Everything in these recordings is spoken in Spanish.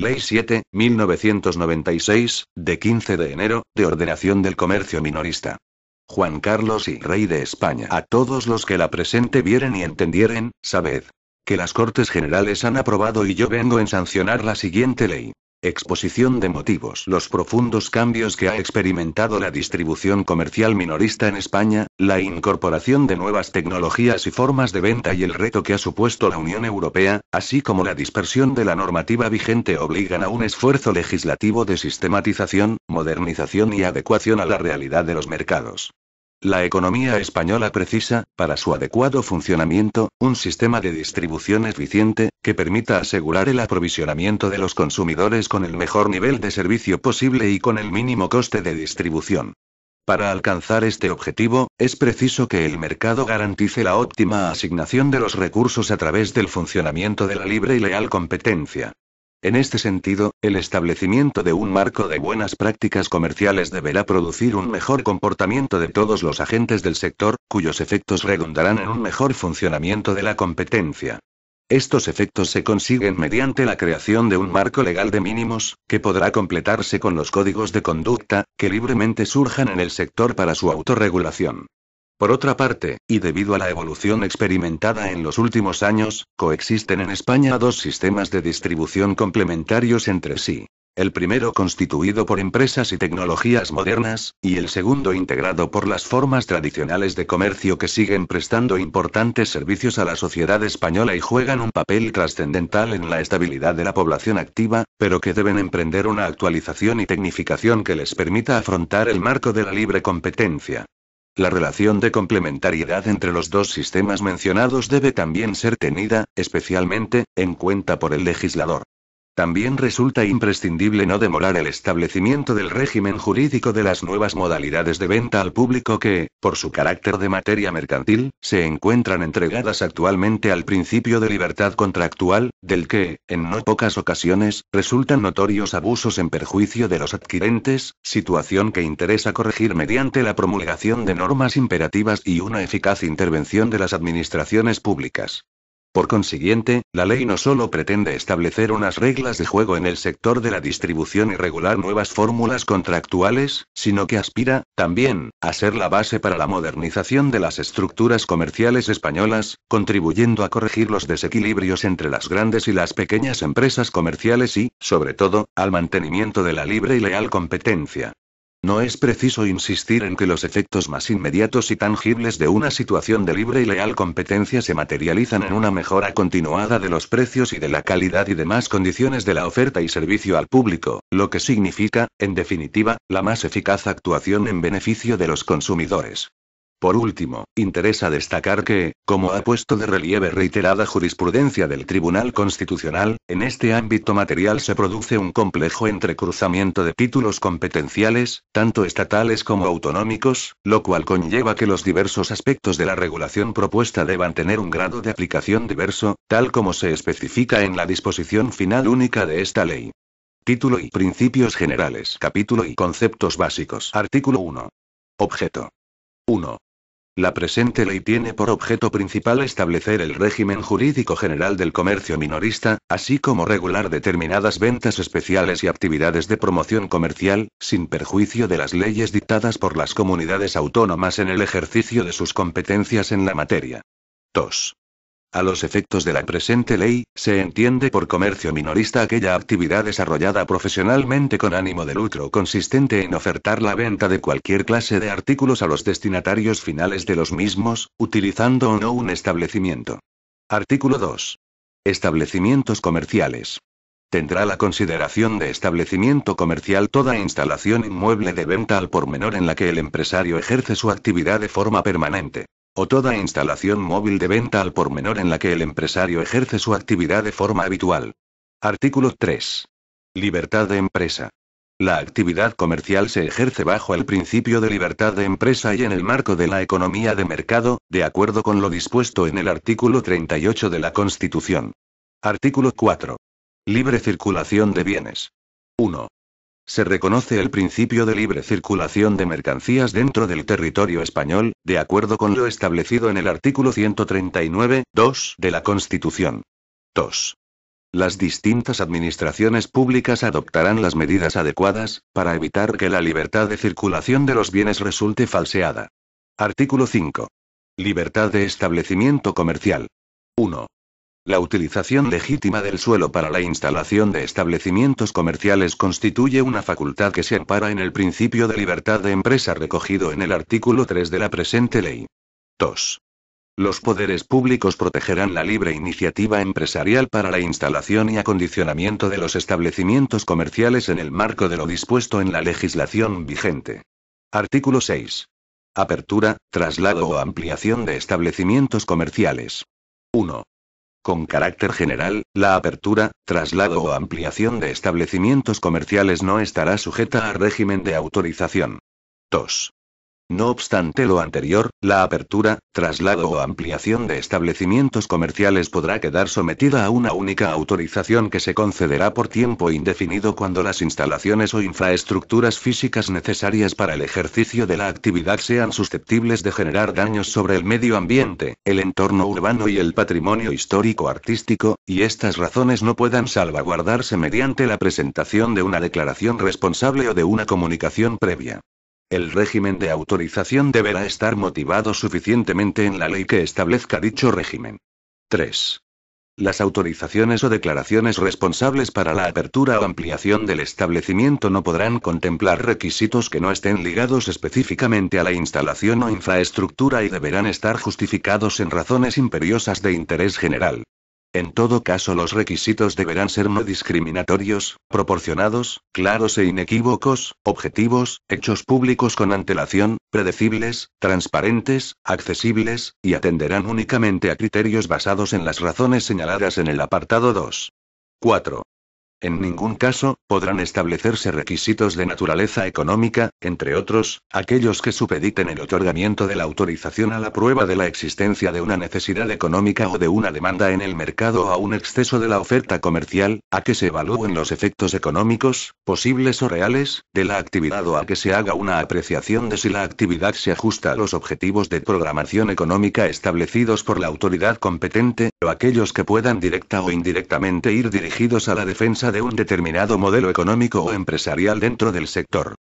Ley 7, 1996, de 15 de enero, de ordenación del comercio minorista. Juan Carlos y Rey de España. A todos los que la presente vieren y entendieren, sabed que las Cortes Generales han aprobado y yo vengo en sancionar la siguiente ley. Exposición de motivos. Los profundos cambios que ha experimentado la distribución comercial minorista en España, la incorporación de nuevas tecnologías y formas de venta y el reto que ha supuesto la Unión Europea, así como la dispersión de la normativa vigente obligan a un esfuerzo legislativo de sistematización, modernización y adecuación a la realidad de los mercados. La economía española precisa, para su adecuado funcionamiento, un sistema de distribución eficiente, que permita asegurar el aprovisionamiento de los consumidores con el mejor nivel de servicio posible y con el mínimo coste de distribución. Para alcanzar este objetivo, es preciso que el mercado garantice la óptima asignación de los recursos a través del funcionamiento de la libre y leal competencia. En este sentido, el establecimiento de un marco de buenas prácticas comerciales deberá producir un mejor comportamiento de todos los agentes del sector, cuyos efectos redundarán en un mejor funcionamiento de la competencia. Estos efectos se consiguen mediante la creación de un marco legal de mínimos, que podrá completarse con los códigos de conducta, que libremente surjan en el sector para su autorregulación. Por otra parte, y debido a la evolución experimentada en los últimos años, coexisten en España dos sistemas de distribución complementarios entre sí. El primero constituido por empresas y tecnologías modernas, y el segundo integrado por las formas tradicionales de comercio que siguen prestando importantes servicios a la sociedad española y juegan un papel trascendental en la estabilidad de la población activa, pero que deben emprender una actualización y tecnificación que les permita afrontar el marco de la libre competencia. La relación de complementariedad entre los dos sistemas mencionados debe también ser tenida, especialmente, en cuenta por el legislador. También resulta imprescindible no demorar el establecimiento del régimen jurídico de las nuevas modalidades de venta al público que, por su carácter de materia mercantil, se encuentran entregadas actualmente al principio de libertad contractual, del que, en no pocas ocasiones, resultan notorios abusos en perjuicio de los adquirentes, situación que interesa corregir mediante la promulgación de normas imperativas y una eficaz intervención de las administraciones públicas. Por consiguiente, la ley no solo pretende establecer unas reglas de juego en el sector de la distribución y regular nuevas fórmulas contractuales, sino que aspira, también, a ser la base para la modernización de las estructuras comerciales españolas, contribuyendo a corregir los desequilibrios entre las grandes y las pequeñas empresas comerciales y, sobre todo, al mantenimiento de la libre y leal competencia. No es preciso insistir en que los efectos más inmediatos y tangibles de una situación de libre y leal competencia se materializan en una mejora continuada de los precios y de la calidad y demás condiciones de la oferta y servicio al público, lo que significa, en definitiva, la más eficaz actuación en beneficio de los consumidores. Por último, interesa destacar que, como ha puesto de relieve reiterada jurisprudencia del Tribunal Constitucional, en este ámbito material se produce un complejo entrecruzamiento de títulos competenciales, tanto estatales como autonómicos, lo cual conlleva que los diversos aspectos de la regulación propuesta deban tener un grado de aplicación diverso, tal como se especifica en la disposición final única de esta ley. Título y principios generales. Capítulo y conceptos básicos. Artículo 1. Objeto. 1. La presente ley tiene por objeto principal establecer el régimen jurídico general del comercio minorista, así como regular determinadas ventas especiales y actividades de promoción comercial, sin perjuicio de las leyes dictadas por las comunidades autónomas en el ejercicio de sus competencias en la materia. 2. A los efectos de la presente ley, se entiende por comercio minorista aquella actividad desarrollada profesionalmente con ánimo de lucro consistente en ofertar la venta de cualquier clase de artículos a los destinatarios finales de los mismos, utilizando o no un establecimiento. Artículo 2. Establecimientos comerciales. Tendrá la consideración de establecimiento comercial toda instalación inmueble de venta al por menor en la que el empresario ejerce su actividad de forma permanente. O toda instalación móvil de venta al por menor en la que el empresario ejerce su actividad de forma habitual. Artículo 3. Libertad de empresa. La actividad comercial se ejerce bajo el principio de libertad de empresa y en el marco de la economía de mercado, de acuerdo con lo dispuesto en el artículo 38 de la Constitución. Artículo 4. Libre circulación de bienes. 1. Se reconoce el principio de libre circulación de mercancías dentro del territorio español, de acuerdo con lo establecido en el artículo 139, 2 de la Constitución. 2. Las distintas administraciones públicas adoptarán las medidas adecuadas, para evitar que la libertad de circulación de los bienes resulte falseada. Artículo 5. Libertad de establecimiento comercial. 1. La utilización legítima del suelo para la instalación de establecimientos comerciales constituye una facultad que se ampara en el principio de libertad de empresa recogido en el artículo 3 de la presente ley. 2. Los poderes públicos protegerán la libre iniciativa empresarial para la instalación y acondicionamiento de los establecimientos comerciales en el marco de lo dispuesto en la legislación vigente. Artículo 6. Apertura, traslado o ampliación de establecimientos comerciales. 1. Con carácter general, la apertura, traslado o ampliación de establecimientos comerciales no estará sujeta a régimen de autorización. 2. No obstante lo anterior, la apertura, traslado o ampliación de establecimientos comerciales podrá quedar sometida a una única autorización que se concederá por tiempo indefinido cuando las instalaciones o infraestructuras físicas necesarias para el ejercicio de la actividad sean susceptibles de generar daños sobre el medio ambiente, el entorno urbano y el patrimonio histórico-artístico, y estas razones no puedan salvaguardarse mediante la presentación de una declaración responsable o de una comunicación previa. El régimen de autorización deberá estar motivado suficientemente en la ley que establezca dicho régimen. 3. Las autorizaciones o declaraciones responsables para la apertura o ampliación del establecimiento no podrán contemplar requisitos que no estén ligados específicamente a la instalación o infraestructura y deberán estar justificados en razones imperiosas de interés general. En todo caso, los requisitos deberán ser no discriminatorios, proporcionados, claros e inequívocos, objetivos, hechos públicos con antelación, predecibles, transparentes, accesibles, y atenderán únicamente a criterios basados en las razones señaladas en el apartado 2. 4. En ningún caso, podrán establecerse requisitos de naturaleza económica, entre otros, aquellos que supediten el otorgamiento de la autorización a la prueba de la existencia de una necesidad económica o de una demanda en el mercado o a un exceso de la oferta comercial, a que se evalúen los efectos económicos, posibles o reales, de la actividad o a que se haga una apreciación de si la actividad se ajusta a los objetivos de programación económica establecidos por la autoridad competente, o aquellos que puedan directa o indirectamente ir dirigidos a la defensa de un determinado modelo económico o empresarial dentro del sector.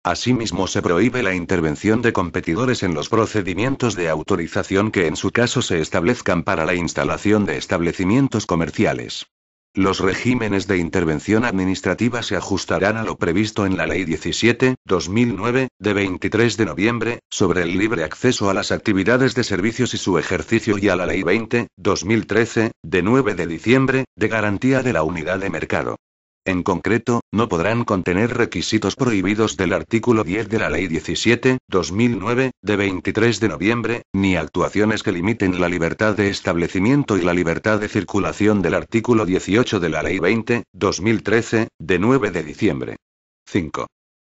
Asimismo, se prohíbe la intervención de competidores en los procedimientos de autorización que en su caso se establezcan para la instalación de establecimientos comerciales. Los regímenes de intervención administrativa se ajustarán a lo previsto en la Ley 17/2009, de 23 de noviembre, sobre el libre acceso a las actividades de servicios y su ejercicio y a la Ley 20/2013, de 9 de diciembre, de garantía de la unidad de mercado. En concreto, no podrán contener requisitos prohibidos del artículo 10 de la Ley 17/2009, de 23 de noviembre, ni actuaciones que limiten la libertad de establecimiento y la libertad de circulación del artículo 18 de la Ley 20/2013, de 9 de diciembre. 5.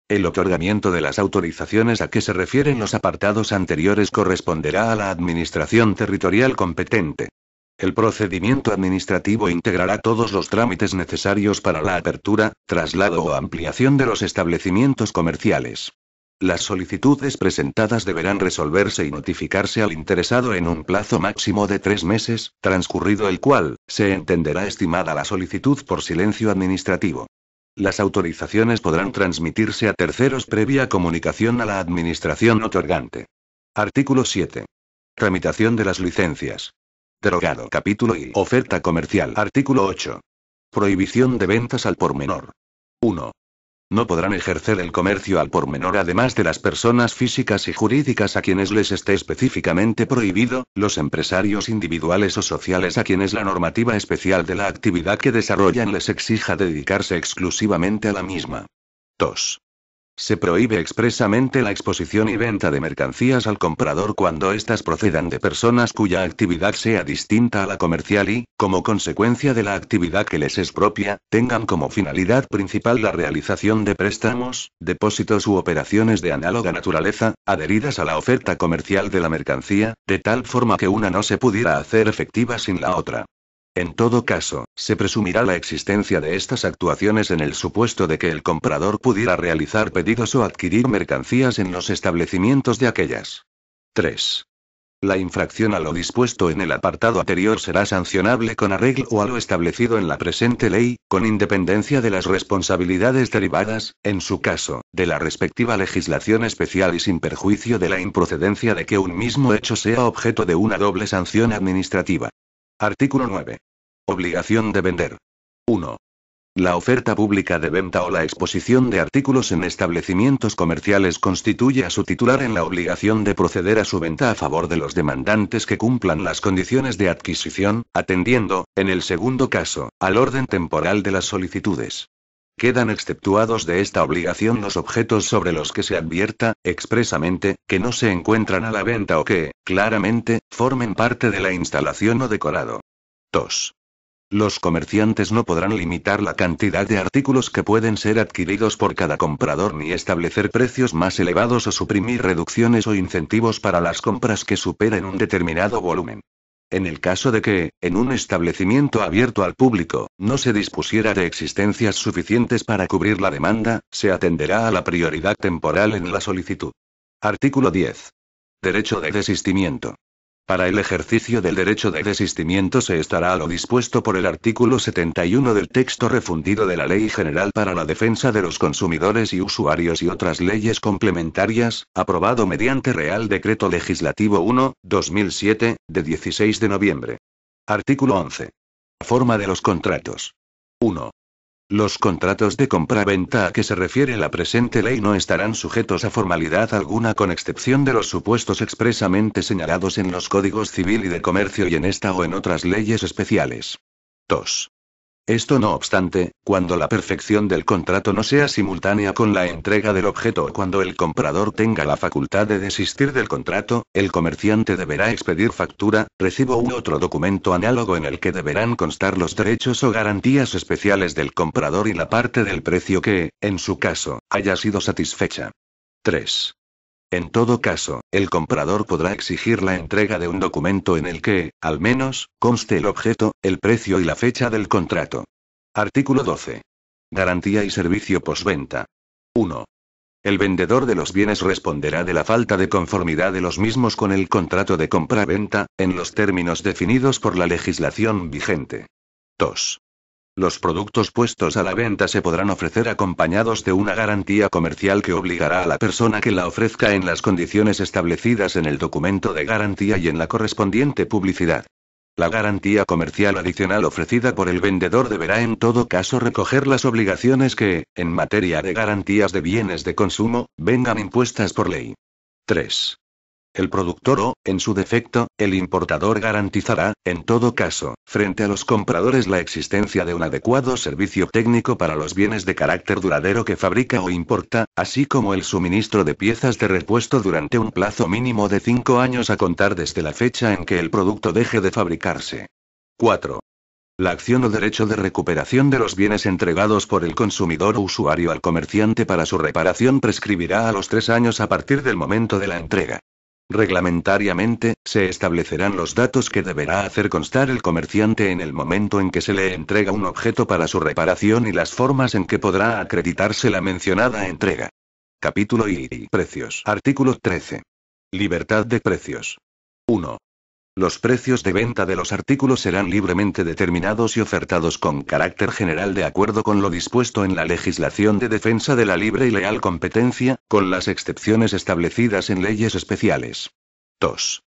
El otorgamiento de las autorizaciones a que se refieren los apartados anteriores corresponderá a la Administración territorial competente. El procedimiento administrativo integrará todos los trámites necesarios para la apertura, traslado o ampliación de los establecimientos comerciales. Las solicitudes presentadas deberán resolverse y notificarse al interesado en un plazo máximo de 3 meses, transcurrido el cual, se entenderá estimada la solicitud por silencio administrativo. Las autorizaciones podrán transmitirse a terceros previa comunicación a la administración otorgante. Artículo 7. Tramitación de las licencias. Derogado. Capítulo I. Oferta comercial. Artículo 8. Prohibición de ventas al por menor. 1. No podrán ejercer el comercio al por menor además de las personas físicas y jurídicas a quienes les esté específicamente prohibido, los empresarios individuales o sociales a quienes la normativa especial de la actividad que desarrollan les exija dedicarse exclusivamente a la misma. 2. Se prohíbe expresamente la exposición y venta de mercancías al comprador cuando éstas procedan de personas cuya actividad sea distinta a la comercial y, como consecuencia de la actividad que les es propia, tengan como finalidad principal la realización de préstamos, depósitos u operaciones de análoga naturaleza, adheridas a la oferta comercial de la mercancía, de tal forma que una no se pudiera hacer efectiva sin la otra. En todo caso, se presumirá la existencia de estas actuaciones en el supuesto de que el comprador pudiera realizar pedidos o adquirir mercancías en los establecimientos de aquellas. 3. La infracción a lo dispuesto en el apartado anterior será sancionable con arreglo a lo establecido en la presente ley, con independencia de las responsabilidades derivadas, en su caso, de la respectiva legislación especial y sin perjuicio de la improcedencia de que un mismo hecho sea objeto de una doble sanción administrativa. Artículo 9. Obligación de vender. 1. La oferta pública de venta o la exposición de artículos en establecimientos comerciales constituye a su titular en la obligación de proceder a su venta a favor de los demandantes que cumplan las condiciones de adquisición, atendiendo, en el segundo caso, al orden temporal de las solicitudes. Quedan exceptuados de esta obligación los objetos sobre los que se advierta, expresamente, que no se encuentran a la venta o que, claramente, formen parte de la instalación o decorado. 2. Los comerciantes no podrán limitar la cantidad de artículos que pueden ser adquiridos por cada comprador ni establecer precios más elevados o suprimir reducciones o incentivos para las compras que superen un determinado volumen. En el caso de que, en un establecimiento abierto al público, no se dispusiera de existencias suficientes para cubrir la demanda, se atenderá a la prioridad temporal en la solicitud. Artículo 10. Derecho de desistimiento. Para el ejercicio del derecho de desistimiento se estará a lo dispuesto por el artículo 71 del texto refundido de la Ley General para la Defensa de los Consumidores y Usuarios y otras leyes complementarias, aprobado mediante Real Decreto Legislativo 1/2007, de 16 de noviembre. Artículo 11. Forma de los contratos. 1. Los contratos de compra-venta a que se refiere la presente ley no estarán sujetos a formalidad alguna con excepción de los supuestos expresamente señalados en los códigos civil y de comercio y en esta o en otras leyes especiales. 2. Esto no obstante, cuando la perfección del contrato no sea simultánea con la entrega del objeto o cuando el comprador tenga la facultad de desistir del contrato, el comerciante deberá expedir factura, recibo u otro documento análogo en el que deberán constar los derechos o garantías especiales del comprador y la parte del precio que, en su caso, haya sido satisfecha. 3. En todo caso, el comprador podrá exigir la entrega de un documento en el que, al menos, conste el objeto, el precio y la fecha del contrato. Artículo 12. Garantía y servicio postventa. 1. El vendedor de los bienes responderá de la falta de conformidad de los mismos con el contrato de compra-venta, en los términos definidos por la legislación vigente. 2. Los productos puestos a la venta se podrán ofrecer acompañados de una garantía comercial que obligará a la persona que la ofrezca en las condiciones establecidas en el documento de garantía y en la correspondiente publicidad. La garantía comercial adicional ofrecida por el vendedor deberá en todo caso recoger las obligaciones que, en materia de garantías de bienes de consumo, vengan impuestas por ley. 3. El productor o, en su defecto, el importador garantizará, en todo caso, frente a los compradores la existencia de un adecuado servicio técnico para los bienes de carácter duradero que fabrica o importa, así como el suministro de piezas de repuesto durante un plazo mínimo de 5 años a contar desde la fecha en que el producto deje de fabricarse. 4. La acción o derecho de recuperación de los bienes entregados por el consumidor o usuario al comerciante para su reparación prescribirá a los 3 años a partir del momento de la entrega. Reglamentariamente, se establecerán los datos que deberá hacer constar el comerciante en el momento en que se le entrega un objeto para su reparación y las formas en que podrá acreditarse la mencionada entrega. Capítulo I. Precios. Artículo 13. Libertad de precios. 1. Los precios de venta de los artículos serán libremente determinados y ofertados con carácter general de acuerdo con lo dispuesto en la legislación de defensa de la libre y leal competencia, con las excepciones establecidas en leyes especiales. 2.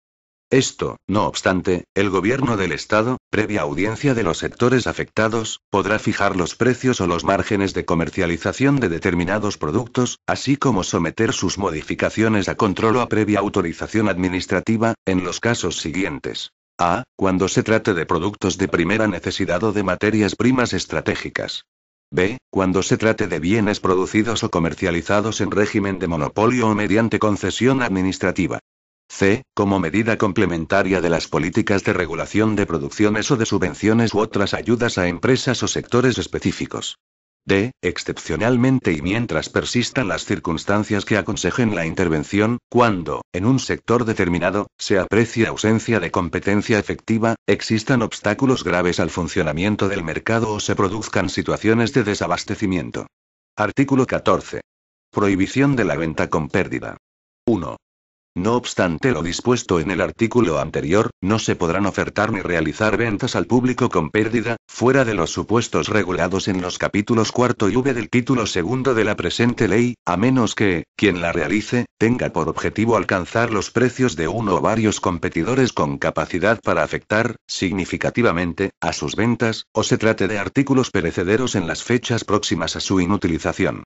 Esto, no obstante, el Gobierno del Estado, previa audiencia de los sectores afectados, podrá fijar los precios o los márgenes de comercialización de determinados productos, así como someter sus modificaciones a control o a previa autorización administrativa, en los casos siguientes. A. Cuando se trate de productos de primera necesidad o de materias primas estratégicas. B. Cuando se trate de bienes producidos o comercializados en régimen de monopolio o mediante concesión administrativa. C. Como medida complementaria de las políticas de regulación de producciones o de subvenciones u otras ayudas a empresas o sectores específicos. D. Excepcionalmente y mientras persistan las circunstancias que aconsejen la intervención, cuando, en un sector determinado, se aprecie ausencia de competencia efectiva, existan obstáculos graves al funcionamiento del mercado o se produzcan situaciones de desabastecimiento. Artículo 14. Prohibición de la venta con pérdida. 1. No obstante lo dispuesto en el artículo anterior, no se podrán ofertar ni realizar ventas al público con pérdida, fuera de los supuestos regulados en los capítulos cuarto y V del título segundo de la presente ley, a menos que, quien la realice, tenga por objetivo alcanzar los precios de uno o varios competidores con capacidad para afectar, significativamente, a sus ventas, o se trate de artículos perecederos en las fechas próximas a su inutilización.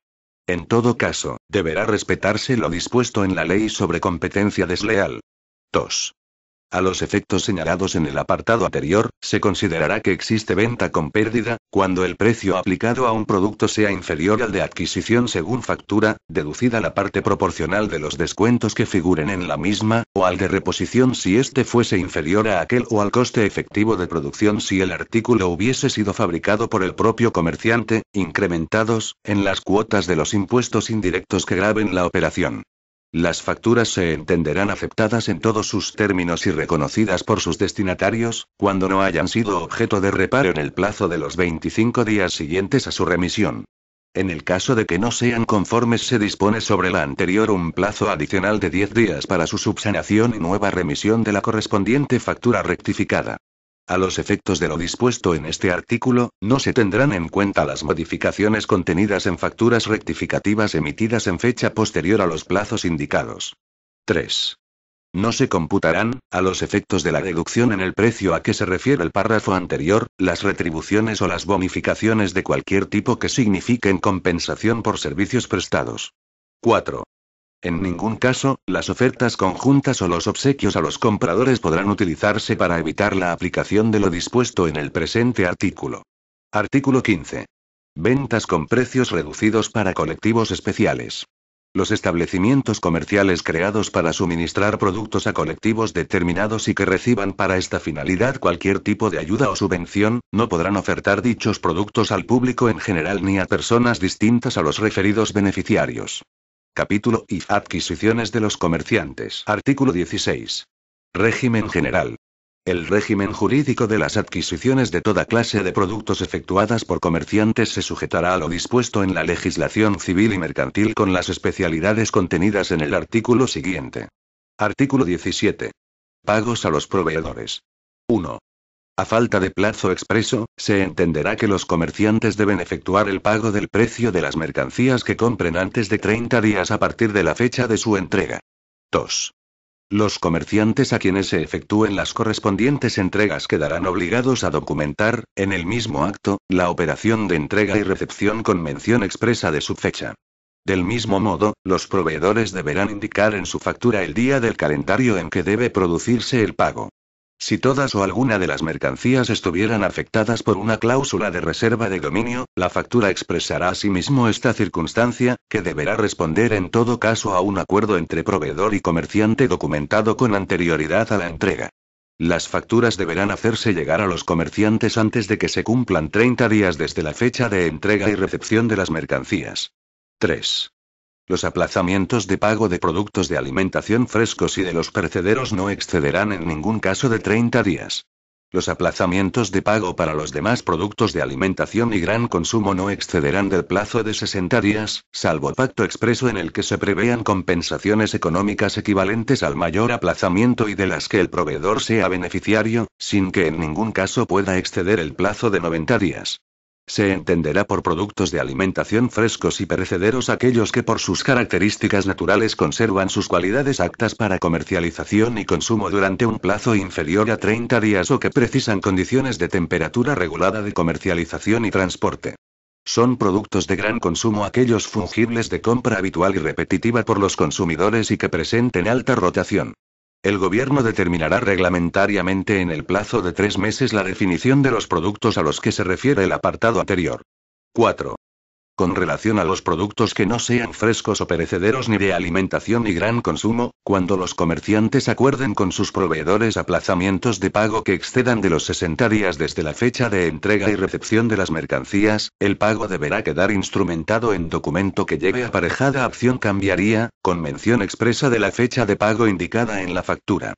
En todo caso, deberá respetarse lo dispuesto en la Ley sobre Competencia Desleal. 2. A los efectos señalados en el apartado anterior, se considerará que existe venta con pérdida, cuando el precio aplicado a un producto sea inferior al de adquisición según factura, deducida la parte proporcional de los descuentos que figuren en la misma, o al de reposición si éste fuese inferior a aquel o al coste efectivo de producción si el artículo hubiese sido fabricado por el propio comerciante, incrementados, en las cuotas de los impuestos indirectos que graven la operación. Las facturas se entenderán aceptadas en todos sus términos y reconocidas por sus destinatarios, cuando no hayan sido objeto de reparo en el plazo de los 25 días siguientes a su remisión. En el caso de que no sean conformes se dispone sobre la anterior un plazo adicional de 10 días para su subsanación y nueva remisión de la correspondiente factura rectificada. A los efectos de lo dispuesto en este artículo, no se tendrán en cuenta las modificaciones contenidas en facturas rectificativas emitidas en fecha posterior a los plazos indicados. 3. No se computarán, a los efectos de la deducción en el precio a que se refiere el párrafo anterior, las retribuciones o las bonificaciones de cualquier tipo que signifiquen compensación por servicios prestados. 4. En ningún caso, las ofertas conjuntas o los obsequios a los compradores podrán utilizarse para evitar la aplicación de lo dispuesto en el presente artículo. Artículo 15. Ventas con precios reducidos para colectivos especiales. Los establecimientos comerciales creados para suministrar productos a colectivos determinados y que reciban para esta finalidad cualquier tipo de ayuda o subvención, no podrán ofertar dichos productos al público en general ni a personas distintas a los referidos beneficiarios. Capítulo I. Adquisiciones de los comerciantes. Artículo 16. Régimen general. El régimen jurídico de las adquisiciones de toda clase de productos efectuadas por comerciantes se sujetará a lo dispuesto en la legislación civil y mercantil con las especialidades contenidas en el artículo siguiente. Artículo 17. Pagos a los proveedores. 1. A falta de plazo expreso, se entenderá que los comerciantes deben efectuar el pago del precio de las mercancías que compren antes de 30 días a partir de la fecha de su entrega. 2. Los comerciantes a quienes se efectúen las correspondientes entregas quedarán obligados a documentar, en el mismo acto, la operación de entrega y recepción con mención expresa de su fecha. Del mismo modo, los proveedores deberán indicar en su factura el día del calendario en que debe producirse el pago. Si todas o alguna de las mercancías estuvieran afectadas por una cláusula de reserva de dominio, la factura expresará asimismo esta circunstancia, que deberá responder en todo caso a un acuerdo entre proveedor y comerciante documentado con anterioridad a la entrega. Las facturas deberán hacerse llegar a los comerciantes antes de que se cumplan 30 días desde la fecha de entrega y recepción de las mercancías. 3. Los aplazamientos de pago de productos de alimentación frescos y de los perecederos no excederán en ningún caso de 30 días. Los aplazamientos de pago para los demás productos de alimentación y gran consumo no excederán del plazo de 60 días, salvo pacto expreso en el que se prevean compensaciones económicas equivalentes al mayor aplazamiento y de las que el proveedor sea beneficiario, sin que en ningún caso pueda exceder el plazo de 90 días. Se entenderá por productos de alimentación frescos y perecederos aquellos que por sus características naturales conservan sus cualidades aptas para comercialización y consumo durante un plazo inferior a 30 días o que precisan condiciones de temperatura regulada de comercialización y transporte. Son productos de gran consumo aquellos fungibles de compra habitual y repetitiva por los consumidores y que presenten alta rotación. El Gobierno determinará reglamentariamente en el plazo de 3 meses la definición de los productos a los que se refiere el apartado anterior. 4. Con relación a los productos que no sean frescos o perecederos ni de alimentación y gran consumo, cuando los comerciantes acuerden con sus proveedores aplazamientos de pago que excedan de los 60 días desde la fecha de entrega y recepción de las mercancías, el pago deberá quedar instrumentado en documento que lleve aparejada acción cambiaría, con mención expresa de la fecha de pago indicada en la factura.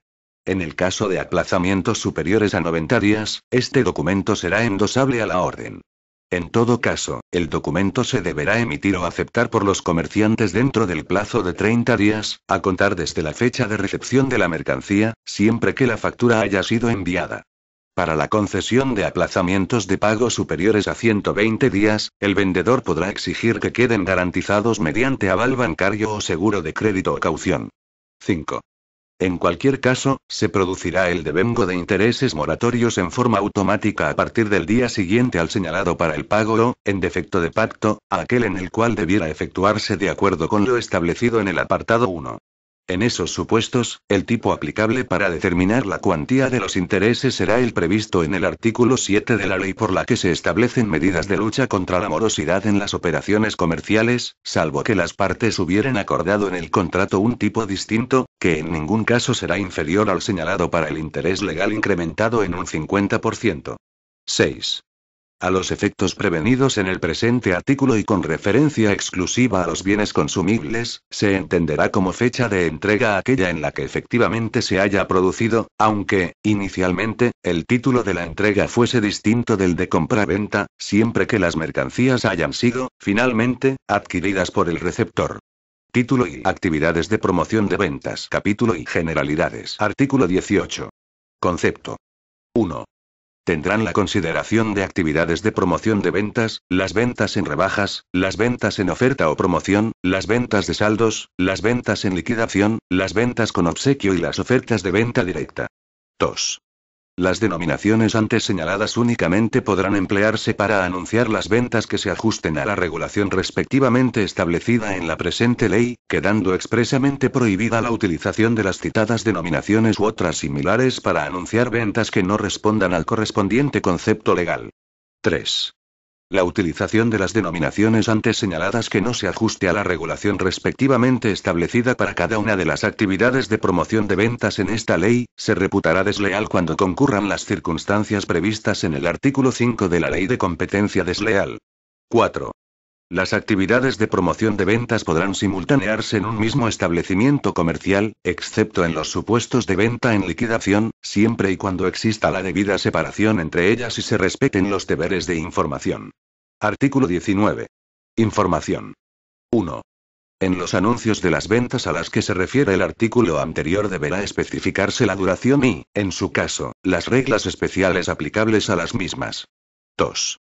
En el caso de aplazamientos superiores a 90 días, este documento será endosable a la orden. En todo caso, el documento se deberá emitir o aceptar por los comerciantes dentro del plazo de 30 días, a contar desde la fecha de recepción de la mercancía, siempre que la factura haya sido enviada. Para la concesión de aplazamientos de pago superiores a 120 días, el vendedor podrá exigir que queden garantizados mediante aval bancario o seguro de crédito o caución. 5. En cualquier caso, se producirá el devengo de intereses moratorios en forma automática a partir del día siguiente al señalado para el pago o, en defecto de pacto, a aquel en el cual debiera efectuarse de acuerdo con lo establecido en el apartado 1. En esos supuestos, el tipo aplicable para determinar la cuantía de los intereses será el previsto en el artículo 7 de la ley por la que se establecen medidas de lucha contra la morosidad en las operaciones comerciales, salvo que las partes hubieran acordado en el contrato un tipo distinto, que en ningún caso será inferior al señalado para el interés legal incrementado en un 50%. 6. A los efectos prevenidos en el presente artículo y con referencia exclusiva a los bienes consumibles, se entenderá como fecha de entrega aquella en la que efectivamente se haya producido, aunque, inicialmente, el título de la entrega fuese distinto del de compra-venta, siempre que las mercancías hayan sido, finalmente, adquiridas por el receptor. Título y actividades de promoción de ventas. Capítulo y generalidades. Artículo 18. Concepto. 1. Tendrán la consideración de actividades de promoción de ventas, las ventas en rebajas, las ventas en oferta o promoción, las ventas de saldos, las ventas en liquidación, las ventas con obsequio y las ofertas de venta directa. 2. Las denominaciones antes señaladas únicamente podrán emplearse para anunciar las ventas que se ajusten a la regulación respectivamente establecida en la presente ley, quedando expresamente prohibida la utilización de las citadas denominaciones u otras similares para anunciar ventas que no respondan al correspondiente concepto legal. 3. La utilización de las denominaciones antes señaladas que no se ajuste a la regulación respectivamente establecida para cada una de las actividades de promoción de ventas en esta ley, se reputará desleal cuando concurran las circunstancias previstas en el artículo 5 de la Ley de Competencia Desleal. 4. Las actividades de promoción de ventas podrán simultanearse en un mismo establecimiento comercial, excepto en los supuestos de venta en liquidación, siempre y cuando exista la debida separación entre ellas y se respeten los deberes de información. Artículo 19. Información. 1. En los anuncios de las ventas a las que se refiere el artículo anterior deberá especificarse la duración y, en su caso, las reglas especiales aplicables a las mismas. 2.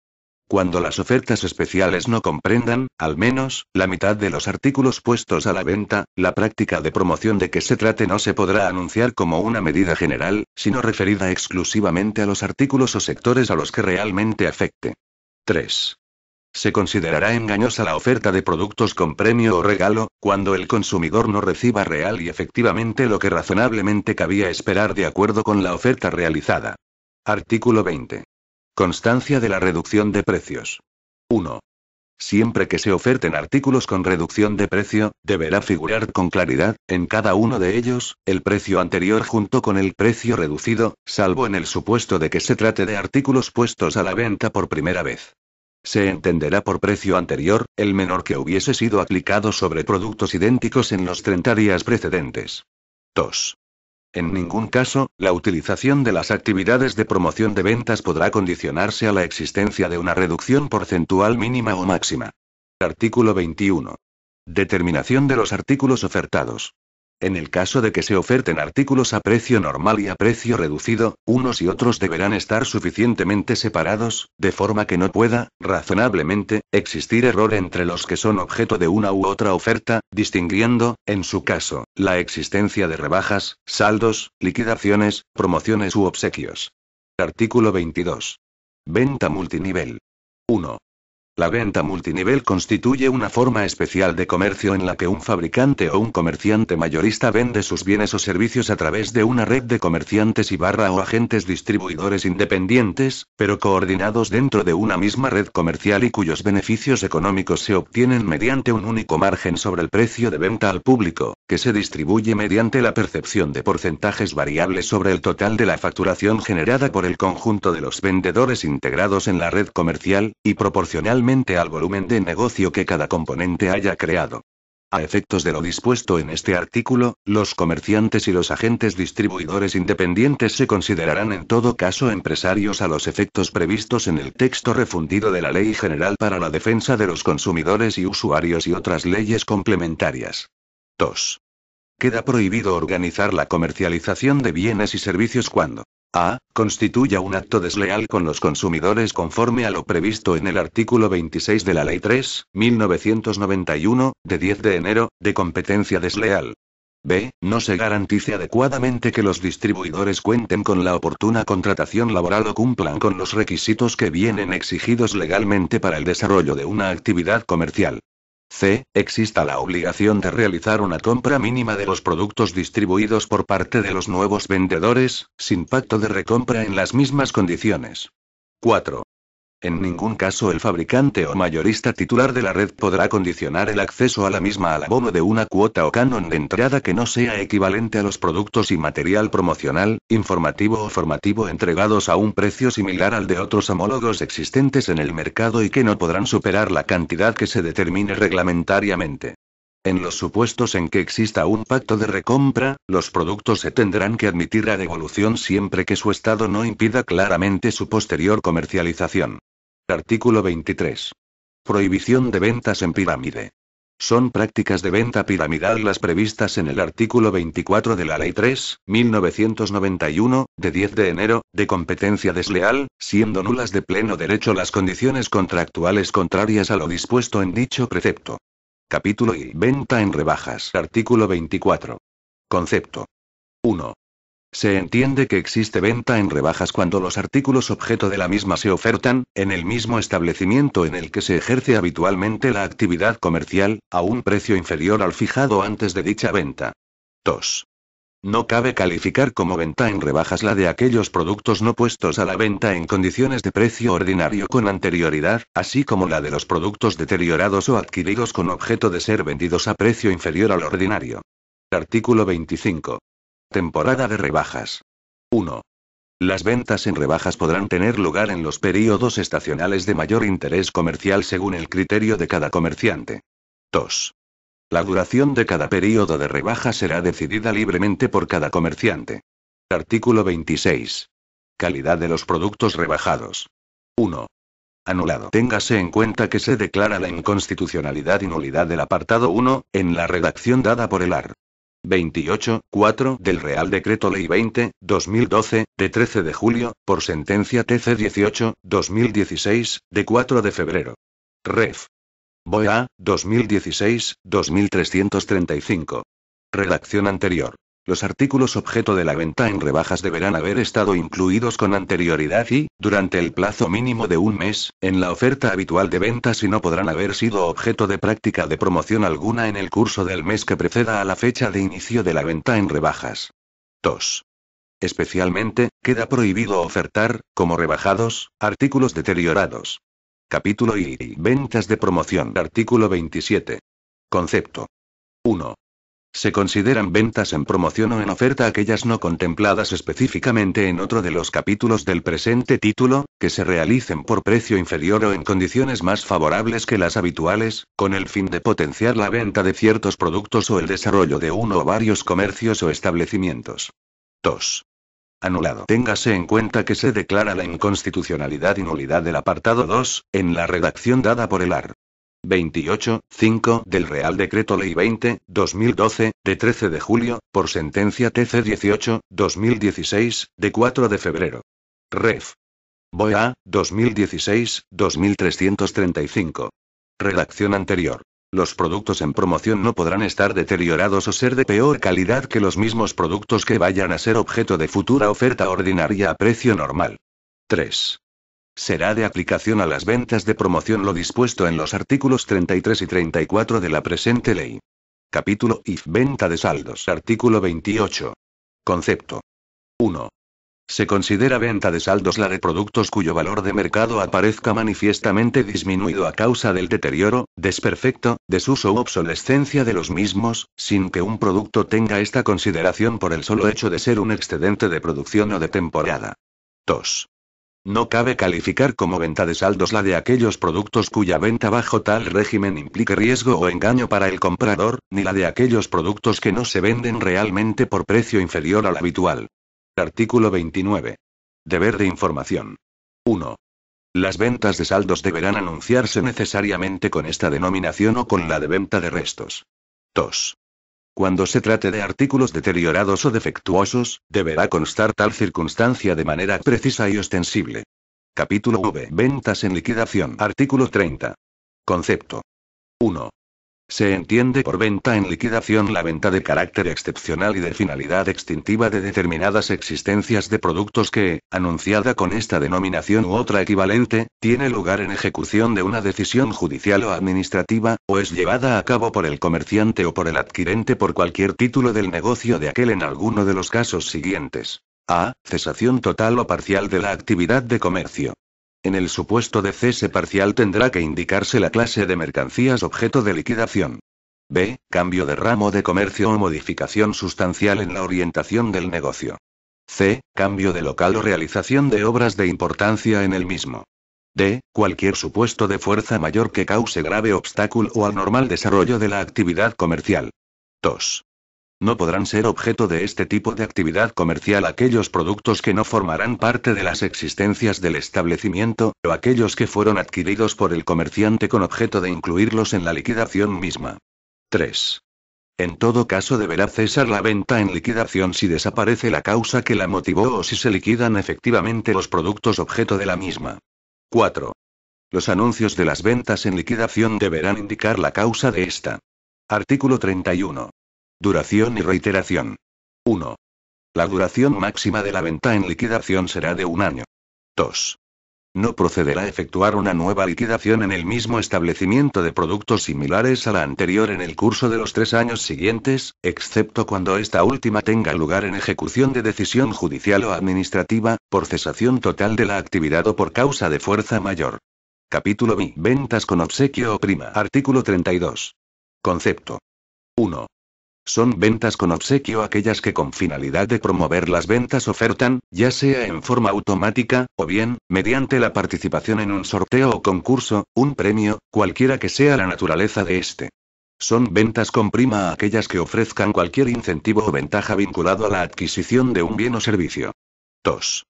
Cuando las ofertas especiales no comprendan, al menos, la mitad de los artículos puestos a la venta, la práctica de promoción de que se trate no se podrá anunciar como una medida general, sino referida exclusivamente a los artículos o sectores a los que realmente afecte. 3. Se considerará engañosa la oferta de productos con premio o regalo, cuando el consumidor no reciba real y efectivamente lo que razonablemente cabía esperar de acuerdo con la oferta realizada. Artículo 20. Constancia de la reducción de precios. 1. Siempre que se oferten artículos con reducción de precio, deberá figurar con claridad, en cada uno de ellos, el precio anterior junto con el precio reducido, salvo en el supuesto de que se trate de artículos puestos a la venta por primera vez. Se entenderá por precio anterior, el menor que hubiese sido aplicado sobre productos idénticos en los 30 días precedentes. 2. En ningún caso, la utilización de las actividades de promoción de ventas podrá condicionarse a la existencia de una reducción porcentual mínima o máxima. Artículo 21. Determinación de los artículos ofertados. En el caso de que se oferten artículos a precio normal y a precio reducido, unos y otros deberán estar suficientemente separados, de forma que no pueda, razonablemente, existir error entre los que son objeto de una u otra oferta, distinguiendo, en su caso, la existencia de rebajas, saldos, liquidaciones, promociones u obsequios. Artículo 22. Venta multinivel. 1. La venta multinivel constituye una forma especial de comercio en la que un fabricante o un comerciante mayorista vende sus bienes o servicios a través de una red de comerciantes o agentes distribuidores independientes, pero coordinados dentro de una misma red comercial y cuyos beneficios económicos se obtienen mediante un único margen sobre el precio de venta al público, que se distribuye mediante la percepción de porcentajes variables sobre el total de la facturación generada por el conjunto de los vendedores integrados en la red comercial, y proporcionalmente al volumen de negocio que cada componente haya creado. A efectos de lo dispuesto en este artículo, los comerciantes y los agentes distribuidores independientes se considerarán en todo caso empresarios a los efectos previstos en el texto refundido de la Ley General para la Defensa de los Consumidores y Usuarios y otras leyes complementarias. 2. Queda prohibido organizar la comercialización de bienes y servicios cuando a. Constituya un acto desleal con los consumidores conforme a lo previsto en el artículo 26 de la Ley 3.1991, de 10 de enero, de competencia desleal. B. No se garantice adecuadamente que los distribuidores cuenten con la oportuna contratación laboral o cumplan con los requisitos que vienen exigidos legalmente para el desarrollo de una actividad comercial. C. Exista la obligación de realizar una compra mínima de los productos distribuidos por parte de los nuevos vendedores, sin pacto de recompra en las mismas condiciones. 4. En ningún caso el fabricante o mayorista titular de la red podrá condicionar el acceso a la misma al abono de una cuota o canon de entrada que no sea equivalente a los productos y material promocional, informativo o formativo entregados a un precio similar al de otros homólogos existentes en el mercado y que no podrán superar la cantidad que se determine reglamentariamente. En los supuestos en que exista un pacto de recompra, los productos se tendrán que admitir a devolución siempre que su estado no impida claramente su posterior comercialización. Artículo 23. Prohibición de ventas en pirámide. Son prácticas de venta piramidal las previstas en el artículo 24 de la Ley 3.1991, de 10 de enero, de competencia desleal, siendo nulas de pleno derecho las condiciones contractuales contrarias a lo dispuesto en dicho precepto. Capítulo I. Venta en rebajas. Artículo 24. Concepto. 1. Se entiende que existe venta en rebajas cuando los artículos objeto de la misma se ofertan, en el mismo establecimiento en el que se ejerce habitualmente la actividad comercial, a un precio inferior al fijado antes de dicha venta. 2. No cabe calificar como venta en rebajas la de aquellos productos no puestos a la venta en condiciones de precio ordinario con anterioridad, así como la de los productos deteriorados o adquiridos con objeto de ser vendidos a precio inferior al ordinario. Artículo 25. Temporada de rebajas. 1. Las ventas en rebajas podrán tener lugar en los períodos estacionales de mayor interés comercial según el criterio de cada comerciante. 2. La duración de cada período de rebaja será decidida libremente por cada comerciante. Artículo 26. Calidad de los productos rebajados. 1. Anulado. Téngase en cuenta que se declara la inconstitucionalidad y nulidad del apartado 1, en la redacción dada por el art. 28.4 del Real Decreto Ley 20, de 13 de julio, por sentencia TC 18-2016, de 4 de febrero. Ref. BOA, 2016-2335. Redacción anterior. Los artículos objeto de la venta en rebajas deberán haber estado incluidos con anterioridad y, durante el plazo mínimo de un mes, en la oferta habitual de ventas y no podrán haber sido objeto de práctica de promoción alguna en el curso del mes que preceda a la fecha de inicio de la venta en rebajas. 2. Especialmente, queda prohibido ofertar, como rebajados, artículos deteriorados. Capítulo I. Ventas de promoción. Artículo 27. Concepto. 1. Se consideran ventas en promoción o en oferta aquellas no contempladas específicamente en otro de los capítulos del presente título, que se realicen por precio inferior o en condiciones más favorables que las habituales, con el fin de potenciar la venta de ciertos productos o el desarrollo de uno o varios comercios o establecimientos. 2. Anulado. Téngase en cuenta que se declara la inconstitucionalidad y nulidad del apartado 2, en la redacción dada por el art. 28.5 del Real Decreto Ley 20, de 13 de julio, por sentencia TC 18-2016, de 4 de febrero. Ref. BOA, 2016-2335. Redacción anterior. Los productos en promoción no podrán estar deteriorados o ser de peor calidad que los mismos productos que vayan a ser objeto de futura oferta ordinaria a precio normal. 3. Será de aplicación a las ventas de promoción lo dispuesto en los artículos 33 y 34 de la presente ley. Capítulo I. Venta de saldos. Artículo 28. Concepto. 1. Se considera venta de saldos la de productos cuyo valor de mercado aparezca manifiestamente disminuido a causa del deterioro, desperfecto, desuso u obsolescencia de los mismos, sin que un producto tenga esta consideración por el solo hecho de ser un excedente de producción o de temporada. 2. No cabe calificar como venta de saldos la de aquellos productos cuya venta bajo tal régimen implique riesgo o engaño para el comprador, ni la de aquellos productos que no se venden realmente por precio inferior al habitual. Artículo 29. Deber de información. 1. Las ventas de saldos deberán anunciarse necesariamente con esta denominación o con la de venta de restos. 2. Cuando se trate de artículos deteriorados o defectuosos, deberá constar tal circunstancia de manera precisa y ostensible. Capítulo V. Ventas en liquidación. Artículo 30. Concepto. 1. Se entiende por venta en liquidación la venta de carácter excepcional y de finalidad extintiva de determinadas existencias de productos que, anunciada con esta denominación u otra equivalente, tiene lugar en ejecución de una decisión judicial o administrativa, o es llevada a cabo por el comerciante o por el adquirente por cualquier título del negocio de aquel en alguno de los casos siguientes. A. Cesación total o parcial de la actividad de comercio. En el supuesto de cese parcial tendrá que indicarse la clase de mercancías objeto de liquidación. B. Cambio de ramo de comercio o modificación sustancial en la orientación del negocio. C. Cambio de local o realización de obras de importancia en el mismo. D. Cualquier supuesto de fuerza mayor que cause grave obstáculo al normal desarrollo de la actividad comercial. 2. No podrán ser objeto de este tipo de actividad comercial aquellos productos que no formarán parte de las existencias del establecimiento, o aquellos que fueron adquiridos por el comerciante con objeto de incluirlos en la liquidación misma. 3. En todo caso deberá cesar la venta en liquidación si desaparece la causa que la motivó o si se liquidan efectivamente los productos objeto de la misma. 4. Los anuncios de las ventas en liquidación deberán indicar la causa de esta. Artículo 31. Duración y reiteración. 1. La duración máxima de la venta en liquidación será de 1 año. 2. No procederá a efectuar una nueva liquidación en el mismo establecimiento de productos similares a la anterior en el curso de los 3 años siguientes, excepto cuando esta última tenga lugar en ejecución de decisión judicial o administrativa, por cesación total de la actividad o por causa de fuerza mayor. Capítulo B. Ventas con obsequio o prima. Artículo 32. Concepto. 1. Son ventas con obsequio aquellas que con finalidad de promover las ventas ofertan, ya sea en forma automática, o bien, mediante la participación en un sorteo o concurso, un premio, cualquiera que sea la naturaleza de este. Son ventas con prima aquellas que ofrezcan cualquier incentivo o ventaja vinculado a la adquisición de un bien o servicio. 2.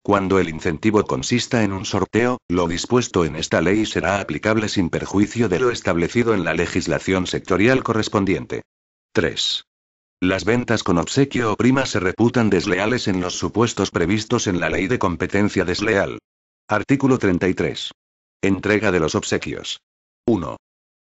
Cuando el incentivo consista en un sorteo, lo dispuesto en esta ley será aplicable sin perjuicio de lo establecido en la legislación sectorial correspondiente. 3. Las ventas con obsequio o prima se reputan desleales en los supuestos previstos en la Ley de Competencia Desleal. Artículo 33. Entrega de los obsequios. 1.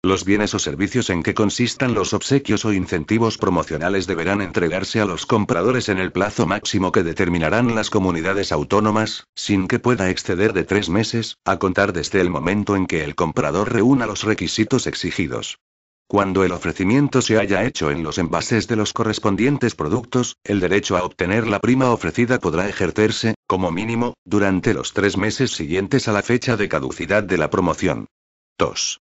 Los bienes o servicios en que consistan los obsequios o incentivos promocionales deberán entregarse a los compradores en el plazo máximo que determinarán las comunidades autónomas, sin que pueda exceder de 3 meses, a contar desde el momento en que el comprador reúna los requisitos exigidos. Cuando el ofrecimiento se haya hecho en los envases de los correspondientes productos, el derecho a obtener la prima ofrecida podrá ejercerse, como mínimo, durante los 3 meses siguientes a la fecha de caducidad de la promoción. 2.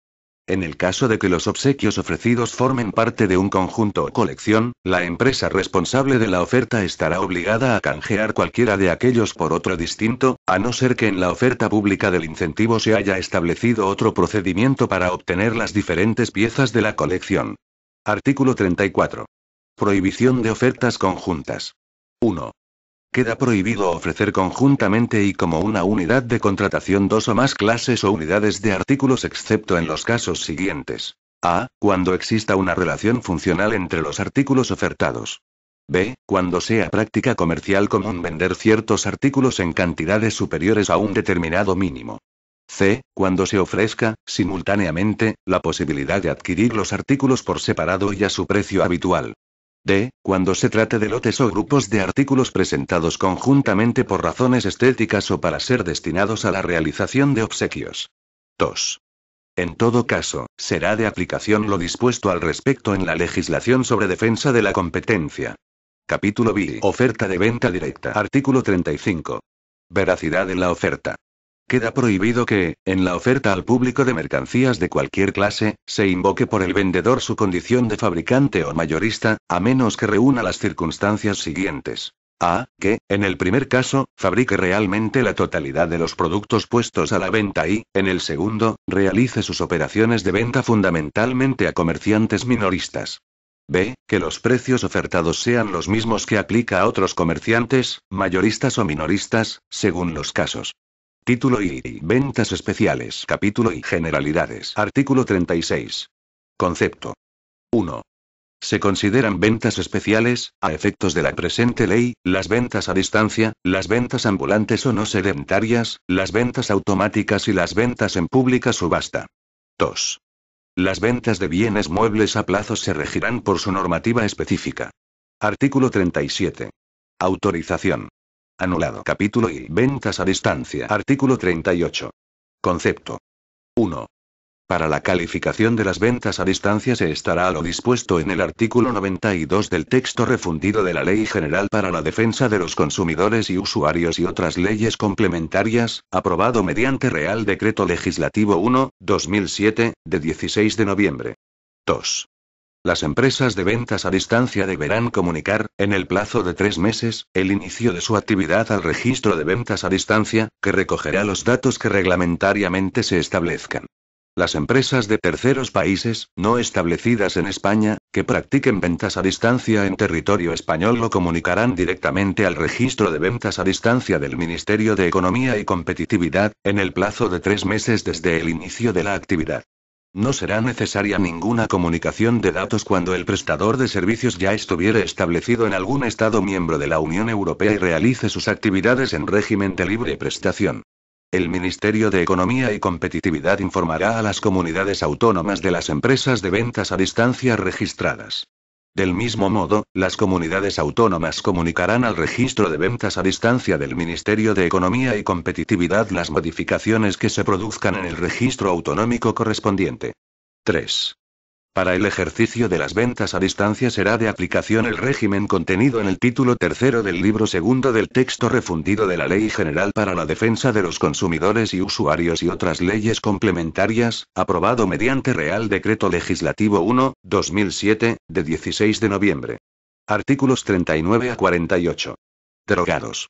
En el caso de que los obsequios ofrecidos formen parte de un conjunto o colección, la empresa responsable de la oferta estará obligada a canjear cualquiera de aquellos por otro distinto, a no ser que en la oferta pública del incentivo se haya establecido otro procedimiento para obtener las diferentes piezas de la colección. Artículo 34. Prohibición de ofertas conjuntas. 1. Queda prohibido ofrecer conjuntamente y como una unidad de contratación 2 o más clases o unidades de artículos excepto en los casos siguientes. A. Cuando exista una relación funcional entre los artículos ofertados. B. Cuando sea práctica comercial común vender ciertos artículos en cantidades superiores a un determinado mínimo. C. Cuando se ofrezca, simultáneamente, la posibilidad de adquirir los artículos por separado y a su precio habitual. D. Cuando se trate de lotes o grupos de artículos presentados conjuntamente por razones estéticas o para ser destinados a la realización de obsequios. 2. En todo caso, será de aplicación lo dispuesto al respecto en la legislación sobre defensa de la competencia. Capítulo B. Oferta de venta directa. Artículo 35. Veracidad en la oferta. Queda prohibido que, en la oferta al público de mercancías de cualquier clase, se invoque por el vendedor su condición de fabricante o mayorista, a menos que reúna las circunstancias siguientes. A. Que, en el primer caso, fabrique realmente la totalidad de los productos puestos a la venta y, en el segundo, realice sus operaciones de venta fundamentalmente a comerciantes minoristas. B. Que los precios ofertados sean los mismos que aplica a otros comerciantes, mayoristas o minoristas, según los casos. Título y ventas especiales. Capítulo y generalidades. Artículo 36. Concepto. 1. Se consideran ventas especiales, a efectos de la presente ley, las ventas a distancia, las ventas ambulantes o no sedentarias, las ventas automáticas y las ventas en pública subasta. 2. Las ventas de bienes muebles a plazos se regirán por su normativa específica. Artículo 37. Autorización. Anulado. Capítulo y ventas a distancia. Artículo 38. Concepto. 1. Para la calificación de las ventas a distancia se estará a lo dispuesto en el artículo 92 del texto refundido de la Ley General para la Defensa de los Consumidores y Usuarios y otras leyes complementarias, aprobado mediante Real Decreto Legislativo 1/2007, de 16 de noviembre. 2. Las empresas de ventas a distancia deberán comunicar, en el plazo de 3 meses, el inicio de su actividad al registro de ventas a distancia, que recogerá los datos que reglamentariamente se establezcan. Las empresas de terceros países, no establecidas en España, que practiquen ventas a distancia en territorio español lo comunicarán directamente al registro de ventas a distancia del Ministerio de Economía y Competitividad, en el plazo de 3 meses desde el inicio de la actividad. No será necesaria ninguna comunicación de datos cuando el prestador de servicios ya estuviere establecido en algún Estado miembro de la Unión Europea y realice sus actividades en régimen de libre prestación. El Ministerio de Economía y Competitividad informará a las comunidades autónomas de las empresas de ventas a distancia registradas. Del mismo modo, las comunidades autónomas comunicarán al registro de ventas a distancia del Ministerio de Economía y Competitividad las modificaciones que se produzcan en el registro autonómico correspondiente. 3. Para el ejercicio de las ventas a distancia será de aplicación el régimen contenido en el título tercero del libro segundo del texto refundido de la Ley General para la Defensa de los Consumidores y Usuarios y otras leyes complementarias, aprobado mediante Real Decreto Legislativo 1/2007, de 16 de noviembre. Artículos 39 a 48. Derogados.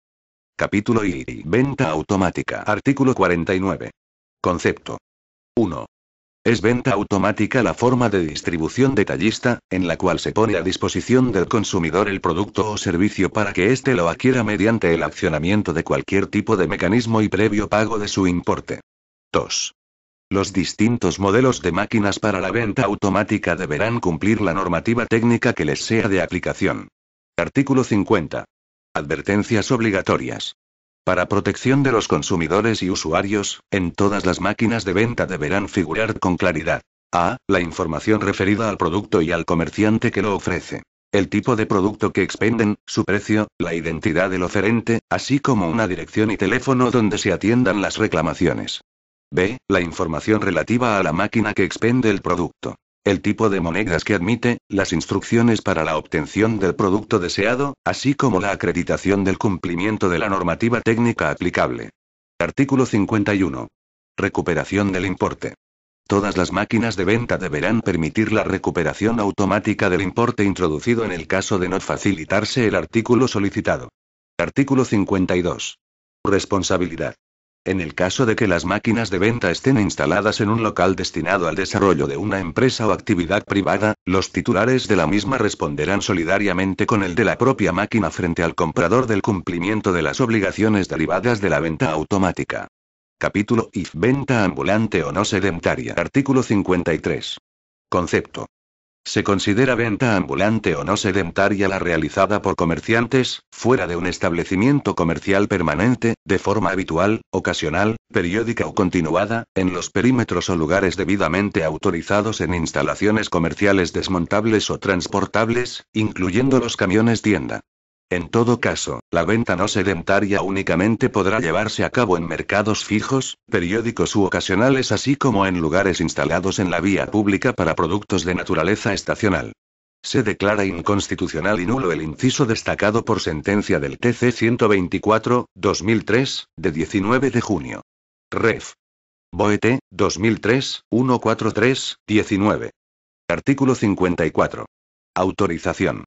Capítulo y venta automática. Artículo 49. Concepto. 1. Es venta automática la forma de distribución detallista, en la cual se pone a disposición del consumidor el producto o servicio para que éste lo adquiera mediante el accionamiento de cualquier tipo de mecanismo y previo pago de su importe. 2. Los distintos modelos de máquinas para la venta automática deberán cumplir la normativa técnica que les sea de aplicación. Artículo 50. Advertencias obligatorias. Para protección de los consumidores y usuarios, en todas las máquinas de venta deberán figurar con claridad: a. La información referida al producto y al comerciante que lo ofrece. El tipo de producto que expenden, su precio, la identidad del oferente, así como una dirección y teléfono donde se atiendan las reclamaciones. B. La información relativa a la máquina que expende el producto. El tipo de monedas que admite, las instrucciones para la obtención del producto deseado, así como la acreditación del cumplimiento de la normativa técnica aplicable. Artículo 51. Recuperación del importe. Todas las máquinas de venta deberán permitir la recuperación automática del importe introducido en el caso de no facilitarse el artículo solicitado. Artículo 52. Responsabilidad. En el caso de que las máquinas de venta estén instaladas en un local destinado al desarrollo de una empresa o actividad privada, los titulares de la misma responderán solidariamente con el de la propia máquina frente al comprador del cumplimiento de las obligaciones derivadas de la venta automática. Capítulo I. Venta ambulante o no sedentaria. Artículo 53. Concepto. Se considera venta ambulante o no sedentaria la realizada por comerciantes, fuera de un establecimiento comercial permanente, de forma habitual, ocasional, periódica o continuada, en los perímetros o lugares debidamente autorizados en instalaciones comerciales desmontables o transportables, incluyendo los camiones tienda. En todo caso, la venta no sedentaria únicamente podrá llevarse a cabo en mercados fijos, periódicos u ocasionales, así como en lugares instalados en la vía pública para productos de naturaleza estacional. Se declara inconstitucional y nulo el inciso destacado por sentencia del TC 124/2003, de 19 de junio. Ref. BOET, 2003, 143, 19. Artículo 54. Autorización.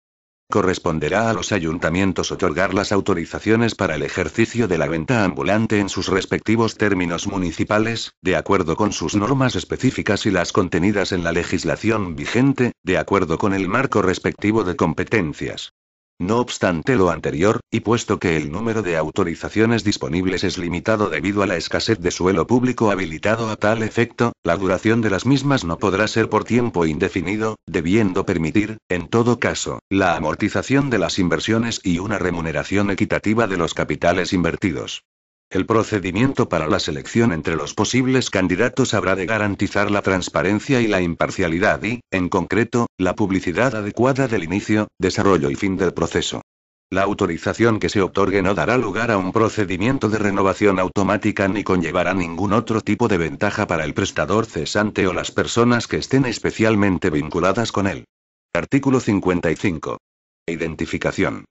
corresponderá a los ayuntamientos otorgar las autorizaciones para el ejercicio de la venta ambulante en sus respectivos términos municipales, de acuerdo con sus normas específicas y las contenidas en la legislación vigente, de acuerdo con el marco respectivo de competencias. No obstante lo anterior, y puesto que el número de autorizaciones disponibles es limitado debido a la escasez de suelo público habilitado a tal efecto, la duración de las mismas no podrá ser por tiempo indefinido, debiendo permitir, en todo caso, la amortización de las inversiones y una remuneración equitativa de los capitales invertidos. El procedimiento para la selección entre los posibles candidatos habrá de garantizar la transparencia y la imparcialidad y, en concreto, la publicidad adecuada del inicio, desarrollo y fin del proceso. La autorización que se otorgue no dará lugar a un procedimiento de renovación automática ni conllevará ningún otro tipo de ventaja para el prestador cesante o las personas que estén especialmente vinculadas con él. Artículo 55. Identificación.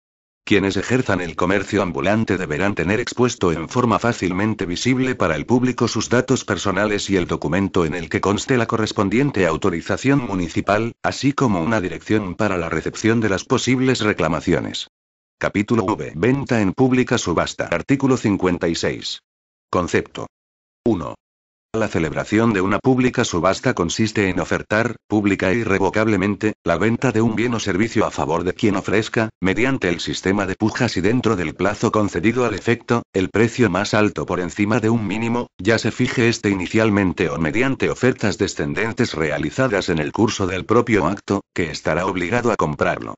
Quienes ejerzan el comercio ambulante deberán tener expuesto en forma fácilmente visible para el público sus datos personales y el documento en el que conste la correspondiente autorización municipal, así como una dirección para la recepción de las posibles reclamaciones. Capítulo V. Venta en pública subasta. Artículo 56. Concepto. 1. La celebración de una pública subasta consiste en ofertar, pública e irrevocablemente, la venta de un bien o servicio a favor de quien ofrezca, mediante el sistema de pujas y dentro del plazo concedido al efecto, el precio más alto por encima de un mínimo, ya se fije este inicialmente o mediante ofertas descendentes realizadas en el curso del propio acto, que estará obligado a comprarlo.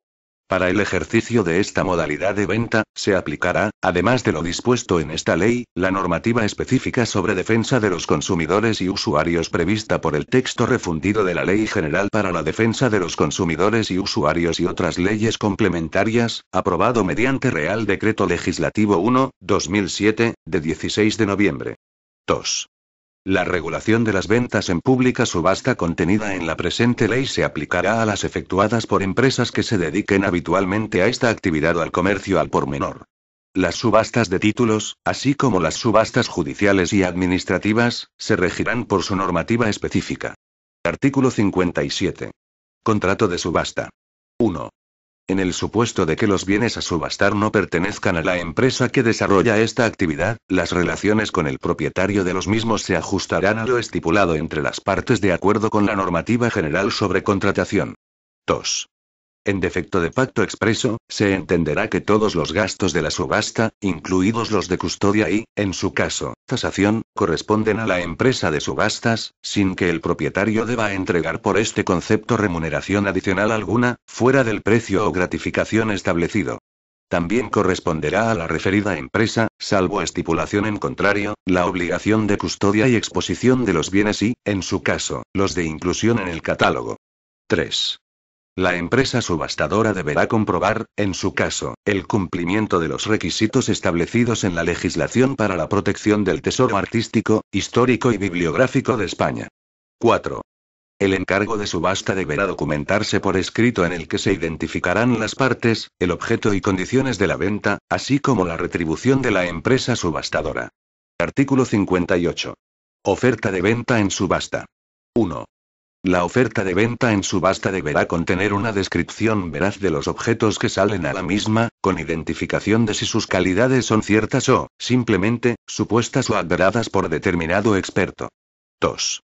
Para el ejercicio de esta modalidad de venta, se aplicará, además de lo dispuesto en esta ley, la normativa específica sobre defensa de los consumidores y usuarios prevista por el texto refundido de la Ley General para la Defensa de los Consumidores y Usuarios y otras leyes complementarias, aprobado mediante Real Decreto Legislativo 1/2007, de 16 de noviembre. 2. La regulación de las ventas en pública subasta contenida en la presente ley se aplicará a las efectuadas por empresas que se dediquen habitualmente a esta actividad o al comercio al por menor. Las subastas de títulos, así como las subastas judiciales y administrativas, se regirán por su normativa específica. Artículo 57. Contrato de subasta. 1. En el supuesto de que los bienes a subastar no pertenezcan a la empresa que desarrolla esta actividad, las relaciones con el propietario de los mismos se ajustarán a lo estipulado entre las partes de acuerdo con la normativa general sobre contratación. 2. En defecto de pacto expreso, se entenderá que todos los gastos de la subasta, incluidos los de custodia y, en su caso, tasación, corresponden a la empresa de subastas, sin que el propietario deba entregar por este concepto remuneración adicional alguna, fuera del precio o gratificación establecido. También corresponderá a la referida empresa, salvo estipulación en contrario, la obligación de custodia y exposición de los bienes y, en su caso, los de inclusión en el catálogo. 3. La empresa subastadora deberá comprobar, en su caso, el cumplimiento de los requisitos establecidos en la legislación para la protección del tesoro artístico, histórico y bibliográfico de España. 4. El encargo de subasta deberá documentarse por escrito en el que se identificarán las partes, el objeto y condiciones de la venta, así como la retribución de la empresa subastadora. Artículo 58. Oferta de venta en subasta. 1. La oferta de venta en subasta deberá contener una descripción veraz de los objetos que salen a la misma, con identificación de si sus calidades son ciertas o, simplemente, supuestas o averadas por determinado experto. 2.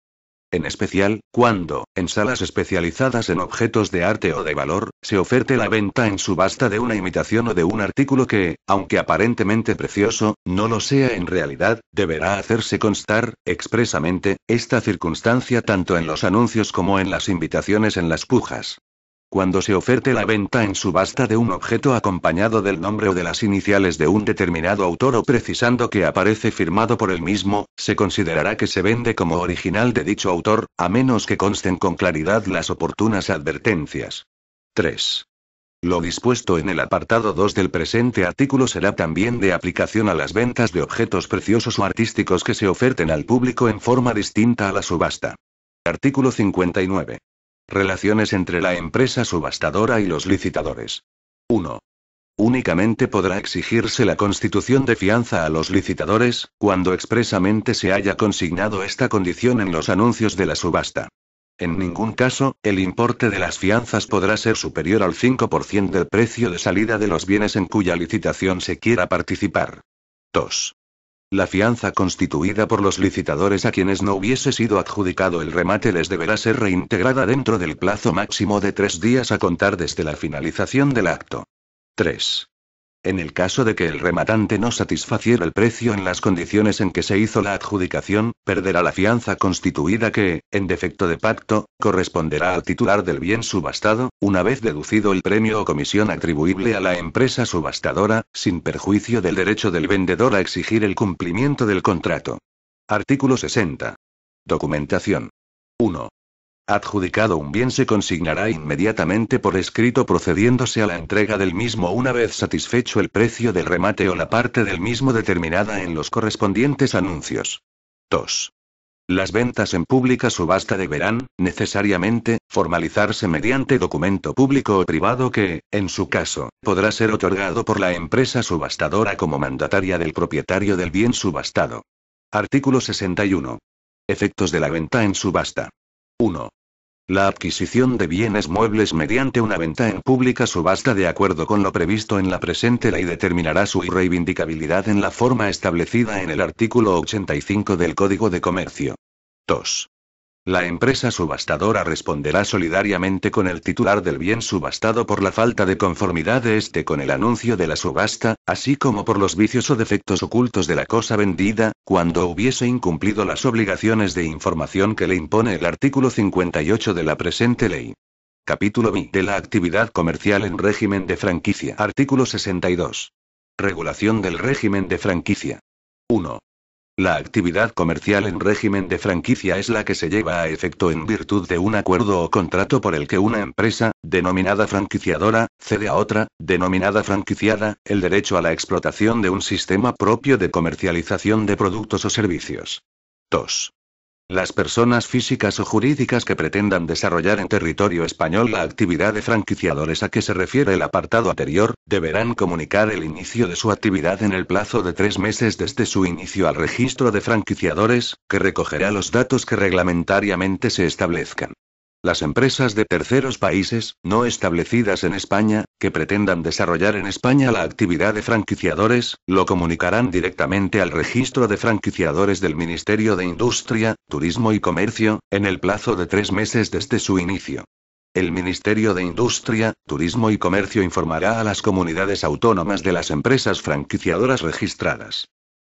En especial, cuando, en salas especializadas en objetos de arte o de valor, se oferte la venta en subasta de una imitación o de un artículo que, aunque aparentemente precioso, no lo sea en realidad, deberá hacerse constar, expresamente, esta circunstancia tanto en los anuncios como en las invitaciones en las pujas. Cuando se oferte la venta en subasta de un objeto acompañado del nombre o de las iniciales de un determinado autor o precisando que aparece firmado por el mismo, se considerará que se vende como original de dicho autor, a menos que consten con claridad las oportunas advertencias. 3. Lo dispuesto en el apartado 2 del presente artículo será también de aplicación a las ventas de objetos preciosos o artísticos que se oferten al público en forma distinta a la subasta. Artículo 59. Relaciones entre la empresa subastadora y los licitadores. 1. Únicamente podrá exigirse la constitución de fianza a los licitadores, cuando expresamente se haya consignado esta condición en los anuncios de la subasta. En ningún caso, el importe de las fianzas podrá ser superior al 5% del precio de salida de los bienes en cuya licitación se quiera participar. 2. La fianza constituida por los licitadores a quienes no hubiese sido adjudicado el remate les deberá ser reintegrada dentro del plazo máximo de 3 días a contar desde la finalización del acto. 3. En el caso de que el rematante no satisfaciera el precio en las condiciones en que se hizo la adjudicación, perderá la fianza constituida que, en defecto de pacto, corresponderá al titular del bien subastado, una vez deducido el premio o comisión atribuible a la empresa subastadora, sin perjuicio del derecho del vendedor a exigir el cumplimiento del contrato. Artículo 60. Documentación. 1. Adjudicado un bien se consignará inmediatamente por escrito procediéndose a la entrega del mismo una vez satisfecho el precio del remate o la parte del mismo determinada en los correspondientes anuncios. 2. Las ventas en pública subasta deberán, necesariamente, formalizarse mediante documento público o privado que, en su caso, podrá ser otorgado por la empresa subastadora como mandataria del propietario del bien subastado. Artículo 61. Efectos de la venta en subasta. 1. La adquisición de bienes muebles mediante una venta en pública subasta de acuerdo con lo previsto en la presente ley determinará su irreivindicabilidad en la forma establecida en el artículo 85 del Código de Comercio. 2. La empresa subastadora responderá solidariamente con el titular del bien subastado por la falta de conformidad de éste con el anuncio de la subasta, así como por los vicios o defectos ocultos de la cosa vendida, cuando hubiese incumplido las obligaciones de información que le impone el artículo 58 de la presente ley. Capítulo B. De la actividad comercial en régimen de franquicia. Artículo 62. Regulación del régimen de franquicia. 1. La actividad comercial en régimen de franquicia es la que se lleva a efecto en virtud de un acuerdo o contrato por el que una empresa, denominada franquiciadora, cede a otra, denominada franquiciada, el derecho a la explotación de un sistema propio de comercialización de productos o servicios. 2. Las personas físicas o jurídicas que pretendan desarrollar en territorio español la actividad de franquiciadores a que se refiere el apartado anterior, deberán comunicar el inicio de su actividad en el plazo de 3 meses desde su inicio al registro de franquiciadores, que recogerá los datos que reglamentariamente se establezcan. Las empresas de terceros países, no establecidas en España, que pretendan desarrollar en España la actividad de franquiciadores, lo comunicarán directamente al registro de franquiciadores del Ministerio de Industria, Turismo y Comercio, en el plazo de 3 meses desde su inicio. El Ministerio de Industria, Turismo y Comercio informará a las comunidades autónomas de las empresas franquiciadoras registradas.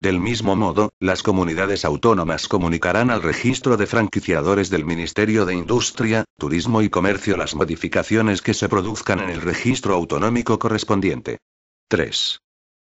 Del mismo modo, las comunidades autónomas comunicarán al registro de franquiciadores del Ministerio de Industria, Turismo y Comercio las modificaciones que se produzcan en el registro autonómico correspondiente. 3.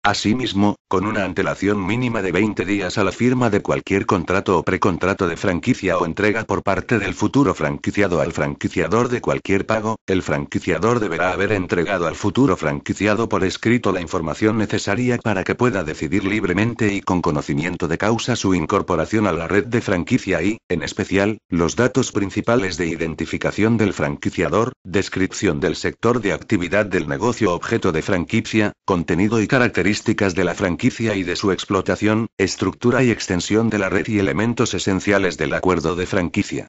Asimismo, con una antelación mínima de 20 días a la firma de cualquier contrato o precontrato de franquicia o entrega por parte del futuro franquiciado al franquiciador de cualquier pago, el franquiciador deberá haber entregado al futuro franquiciado por escrito la información necesaria para que pueda decidir libremente y con conocimiento de causa su incorporación a la red de franquicia y, en especial, los datos principales de identificación del franquiciador, descripción del sector de actividad del negocio objeto de franquicia, contenido y características de la franquicia y de su explotación, estructura y extensión de la red y elementos esenciales del acuerdo de franquicia.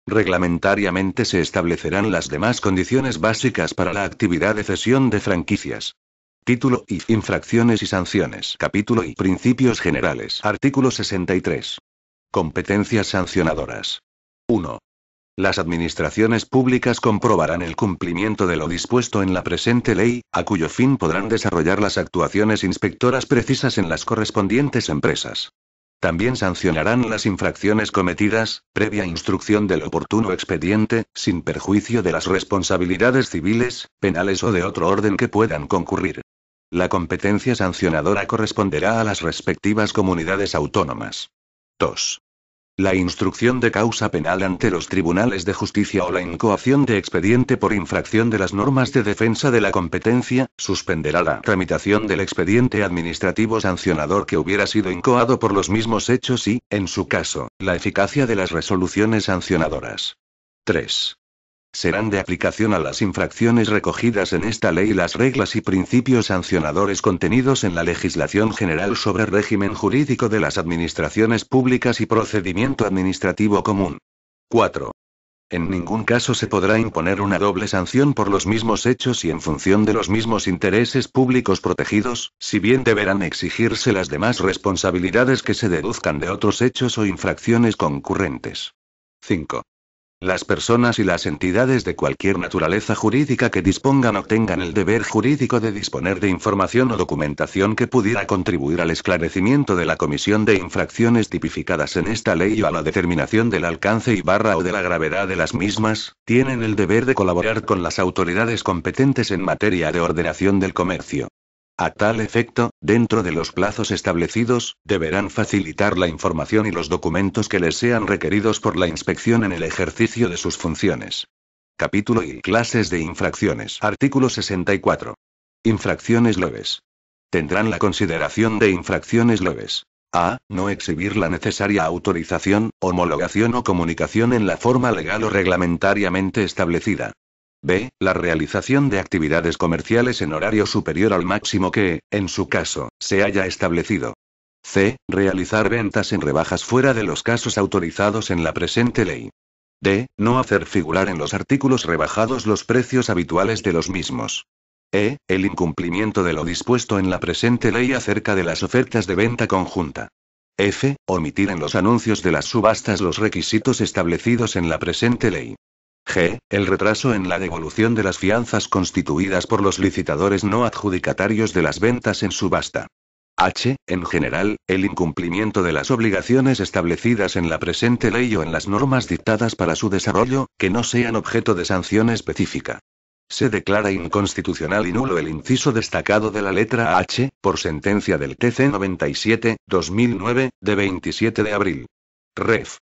Reglamentariamente se establecerán las demás condiciones básicas para la actividad de cesión de franquicias. Título I. Infracciones y sanciones. Capítulo I. Principios generales. Artículo 63. Competencias sancionadoras. 1. Las administraciones públicas comprobarán el cumplimiento de lo dispuesto en la presente ley, a cuyo fin podrán desarrollar las actuaciones inspectoras precisas en las correspondientes empresas. También sancionarán las infracciones cometidas, previa instrucción del oportuno expediente, sin perjuicio de las responsabilidades civiles, penales o de otro orden que puedan concurrir. La competencia sancionadora corresponderá a las respectivas comunidades autónomas. 2. La instrucción de causa penal ante los tribunales de justicia o la incoación de expediente por infracción de las normas de defensa de la competencia, suspenderá la tramitación del expediente administrativo sancionador que hubiera sido incoado por los mismos hechos y, en su caso, la eficacia de las resoluciones sancionadoras. 3. Serán de aplicación a las infracciones recogidas en esta ley las reglas y principios sancionadores contenidos en la legislación general sobre régimen jurídico de las administraciones públicas y procedimiento administrativo común. 4. En ningún caso se podrá imponer una doble sanción por los mismos hechos y en función de los mismos intereses públicos protegidos, si bien deberán exigirse las demás responsabilidades que se deduzcan de otros hechos o infracciones concurrentes. 5. Las personas y las entidades de cualquier naturaleza jurídica que dispongan o tengan el deber jurídico de disponer de información o documentación que pudiera contribuir al esclarecimiento de la comisión de infracciones tipificadas en esta ley o a la determinación del alcance o de la gravedad de las mismas, tienen el deber de colaborar con las autoridades competentes en materia de ordenación del comercio. A tal efecto, dentro de los plazos establecidos, deberán facilitar la información y los documentos que les sean requeridos por la inspección en el ejercicio de sus funciones. Capítulo y clases de infracciones. Artículo 64. Infracciones leves. Tendrán la consideración de infracciones leves. A. No exhibir la necesaria autorización, homologación o comunicación en la forma legal o reglamentariamente establecida. B. La realización de actividades comerciales en horario superior al máximo que, en su caso, se haya establecido. C. Realizar ventas en rebajas fuera de los casos autorizados en la presente ley. D. No hacer figurar en los artículos rebajados los precios habituales de los mismos. E. El incumplimiento de lo dispuesto en la presente ley acerca de las ofertas de venta conjunta. F. Omitir en los anuncios de las subastas los requisitos establecidos en la presente ley. G. El retraso en la devolución de las fianzas constituidas por los licitadores no adjudicatarios de las ventas en subasta. H. En general, el incumplimiento de las obligaciones establecidas en la presente ley o en las normas dictadas para su desarrollo, que no sean objeto de sanción específica. Se declara inconstitucional y nulo el inciso destacado de la letra H, por sentencia del TC 97/2009, de 27 de abril. Ref.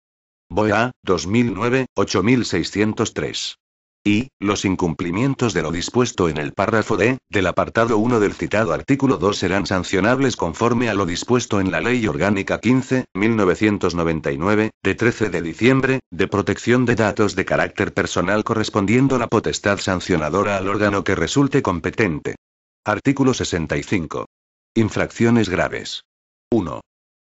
BOEA, 2009, 8603. Y, los incumplimientos de lo dispuesto en el párrafo D, del apartado 1 del citado artículo 2 serán sancionables conforme a lo dispuesto en la Ley Orgánica 15/1999, de 13 de diciembre, de protección de datos de carácter personal correspondiendo la potestad sancionadora al órgano que resulte competente. Artículo 65. Infracciones graves. 1.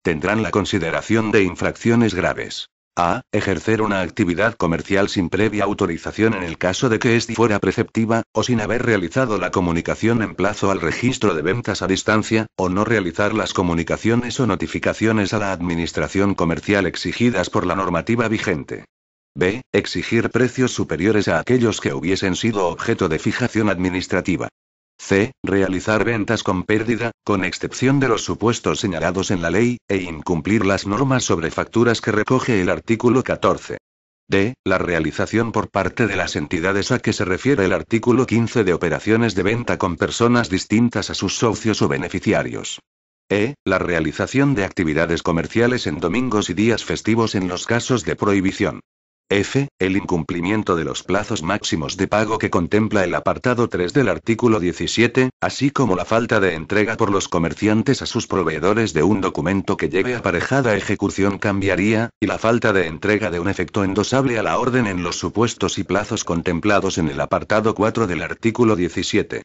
Tendrán la consideración de infracciones graves. A. Ejercer una actividad comercial sin previa autorización en el caso de que ésta fuera preceptiva, o sin haber realizado la comunicación en plazo al registro de ventas a distancia, o no realizar las comunicaciones o notificaciones a la administración comercial exigidas por la normativa vigente. B. Exigir precios superiores a aquellos que hubiesen sido objeto de fijación administrativa. C. Realizar ventas con pérdida, con excepción de los supuestos señalados en la ley, e incumplir las normas sobre facturas que recoge el artículo 14. D. La realización por parte de las entidades a que se refiere el artículo 15 de operaciones de venta con personas distintas a sus socios o beneficiarios. E. La realización de actividades comerciales en domingos y días festivos en los casos de prohibición. F. El incumplimiento de los plazos máximos de pago que contempla el apartado 3 del artículo 17, así como la falta de entrega por los comerciantes a sus proveedores de un documento que lleve aparejada ejecución cambiaría, y la falta de entrega de un efecto endosable a la orden en los supuestos y plazos contemplados en el apartado 4 del artículo 17.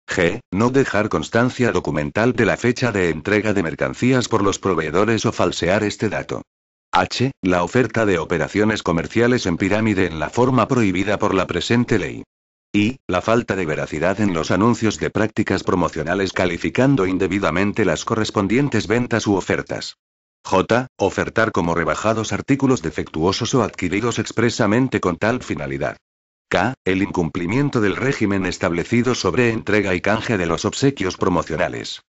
G. No dejar constancia documental de la fecha de entrega de mercancías por los proveedores o falsear este dato. H. La oferta de operaciones comerciales en pirámide en la forma prohibida por la presente ley. I. La falta de veracidad en los anuncios de prácticas promocionales calificando indebidamente las correspondientes ventas u ofertas. J. Ofertar como rebajados artículos defectuosos o adquiridos expresamente con tal finalidad. K. El incumplimiento del régimen establecido sobre entrega y canje de los obsequios promocionales.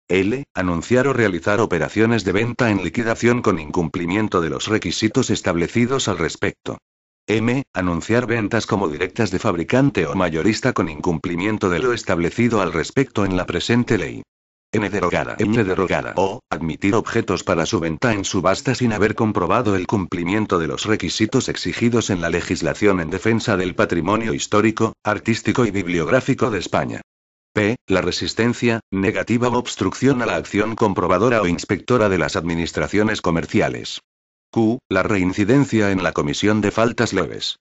L. Anunciar o realizar operaciones de venta en liquidación con incumplimiento de los requisitos establecidos al respecto. M. Anunciar ventas como directas de fabricante o mayorista con incumplimiento de lo establecido al respecto en la presente ley. N. Derogada. O. Admitir objetos para su venta en subasta sin haber comprobado el cumplimiento de los requisitos exigidos en la legislación en defensa del patrimonio histórico, artístico y bibliográfico de España. P. La resistencia, negativa o obstrucción a la acción comprobadora o inspectora de las administraciones comerciales. Q. La reincidencia en la comisión de faltas leves.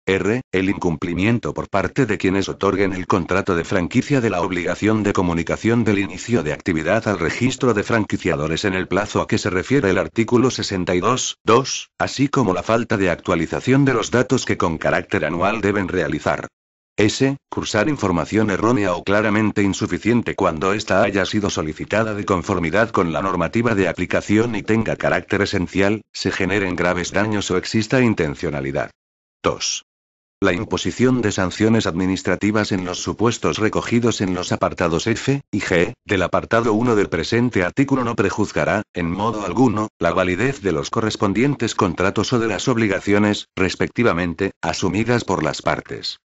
R. El incumplimiento por parte de quienes otorguen el contrato de franquicia de la obligación de comunicación del inicio de actividad al registro de franquiciadores en el plazo a que se refiere el artículo 62.2, así como la falta de actualización de los datos que con carácter anual deben realizar. S. Cursar información errónea o claramente insuficiente cuando ésta haya sido solicitada de conformidad con la normativa de aplicación y tenga carácter esencial, se generen graves daños o exista intencionalidad. 2. La imposición de sanciones administrativas en los supuestos recogidos en los apartados F y G del apartado 1 del presente artículo no prejuzgará, en modo alguno, la validez de los correspondientes contratos o de las obligaciones, respectivamente, asumidas por las partes.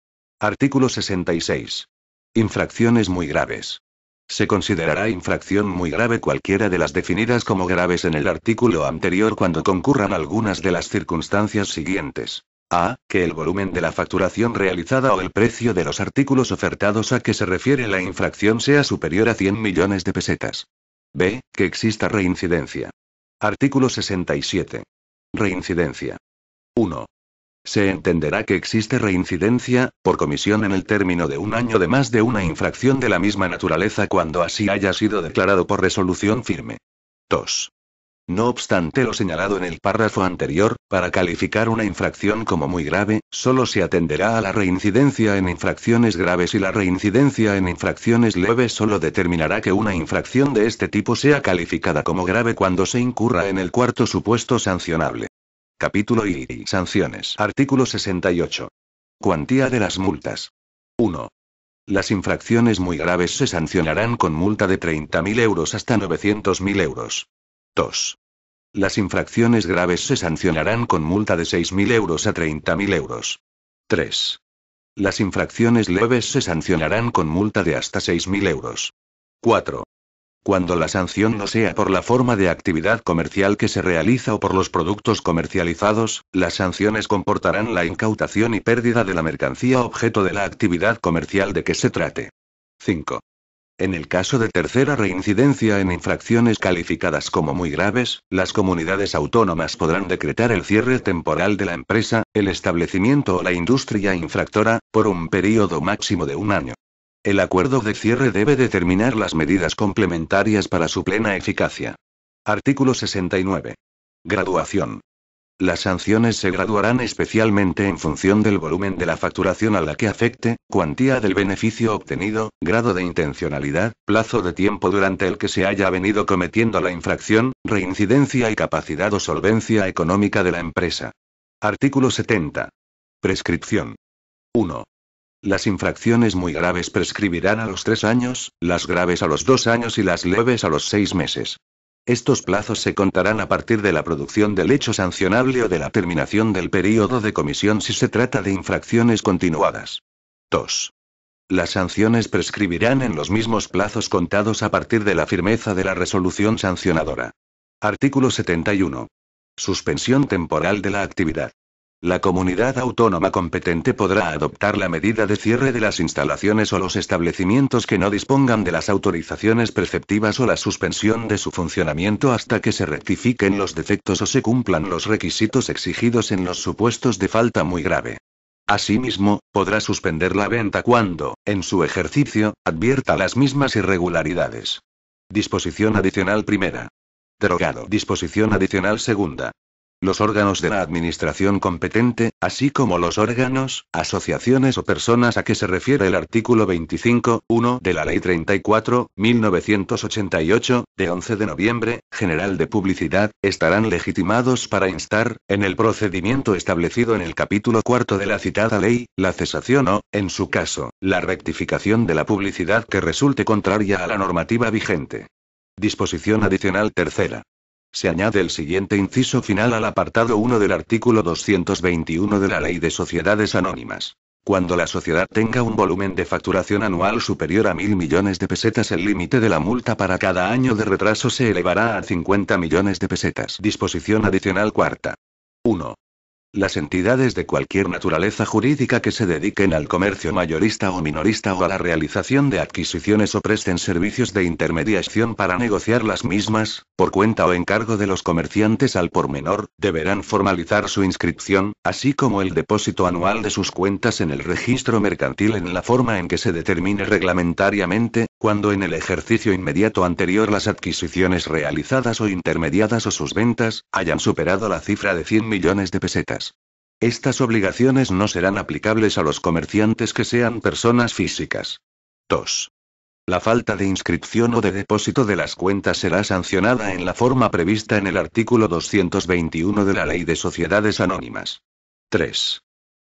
Artículo 66. Infracciones muy graves. Se considerará infracción muy grave cualquiera de las definidas como graves en el artículo anterior cuando concurran algunas de las circunstancias siguientes. A. Que el volumen de la facturación realizada o el precio de los artículos ofertados a que se refiere la infracción sea superior a 100 millones de pesetas. B. Que exista reincidencia. Artículo 67. Reincidencia. 1. Se entenderá que existe reincidencia, por comisión en el término de un año de más de una infracción de la misma naturaleza cuando así haya sido declarado por resolución firme. 2. No obstante lo señalado en el párrafo anterior, para calificar una infracción como muy grave, solo se atenderá a la reincidencia en infracciones graves y la reincidencia en infracciones leves solo determinará que una infracción de este tipo sea calificada como grave cuando se incurra en el cuarto supuesto sancionable. Capítulo I. Sanciones. Artículo 68. Cuantía de las multas. 1. Las infracciones muy graves se sancionarán con multa de 30.000 euros hasta 900.000 euros. 2. Las infracciones graves se sancionarán con multa de 6.000 euros a 30.000 euros. 3. Las infracciones leves se sancionarán con multa de hasta 6.000 euros. 4. Cuando la sanción no sea por la forma de actividad comercial que se realiza o por los productos comercializados, las sanciones comportarán la incautación y pérdida de la mercancía objeto de la actividad comercial de que se trate. 5. En el caso de tercera reincidencia en infracciones calificadas como muy graves, las comunidades autónomas podrán decretar el cierre temporal de la empresa, el establecimiento o la industria infractora, por un período máximo de un año. El acuerdo de cierre debe determinar las medidas complementarias para su plena eficacia. Artículo 69. Graduación. Las sanciones se graduarán especialmente en función del volumen de la facturación a la que afecte, cuantía del beneficio obtenido, grado de intencionalidad, plazo de tiempo durante el que se haya venido cometiendo la infracción, reincidencia y capacidad o solvencia económica de la empresa. Artículo 70. Prescripción. 1. Las infracciones muy graves prescribirán a los 3 años, las graves a los 2 años y las leves a los 6 meses. Estos plazos se contarán a partir de la producción del hecho sancionable o de la terminación del período de comisión si se trata de infracciones continuadas. 2. Las sanciones prescribirán en los mismos plazos contados a partir de la firmeza de la resolución sancionadora. Artículo 71. Suspensión temporal de la actividad. La comunidad autónoma competente podrá adoptar la medida de cierre de las instalaciones o los establecimientos que no dispongan de las autorizaciones preceptivas o la suspensión de su funcionamiento hasta que se rectifiquen los defectos o se cumplan los requisitos exigidos en los supuestos de falta muy grave. Asimismo, podrá suspender la venta cuando, en su ejercicio, advierta las mismas irregularidades. Disposición adicional primera. Derogado. Disposición adicional segunda. Los órganos de la administración competente, así como los órganos, asociaciones o personas a que se refiere el artículo 25.1 de la Ley 34.1988, de 11 de noviembre, General de Publicidad, estarán legitimados para instar, en el procedimiento establecido en el capítulo 4 de la citada ley, la cesación o, en su caso, la rectificación de la publicidad que resulte contraria a la normativa vigente. Disposición adicional tercera. Se añade el siguiente inciso final al apartado 1 del artículo 221 de la Ley de Sociedades Anónimas. Cuando la sociedad tenga un volumen de facturación anual superior a 1.000 millones de pesetas, el límite de la multa para cada año de retraso se elevará a 50 millones de pesetas. Disposición adicional cuarta. 1. Las entidades de cualquier naturaleza jurídica que se dediquen al comercio mayorista o minorista o a la realización de adquisiciones o presten servicios de intermediación para negociar las mismas, por cuenta o encargo de los comerciantes al por menor, deberán formalizar su inscripción, así como el depósito anual de sus cuentas en el registro mercantil en la forma en que se determine reglamentariamente, cuando en el ejercicio inmediato anterior las adquisiciones realizadas o intermediadas o sus ventas hayan superado la cifra de 100 millones de pesetas. Estas obligaciones no serán aplicables a los comerciantes que sean personas físicas. 2. La falta de inscripción o de depósito de las cuentas será sancionada en la forma prevista en el artículo 221 de la Ley de Sociedades Anónimas. 3.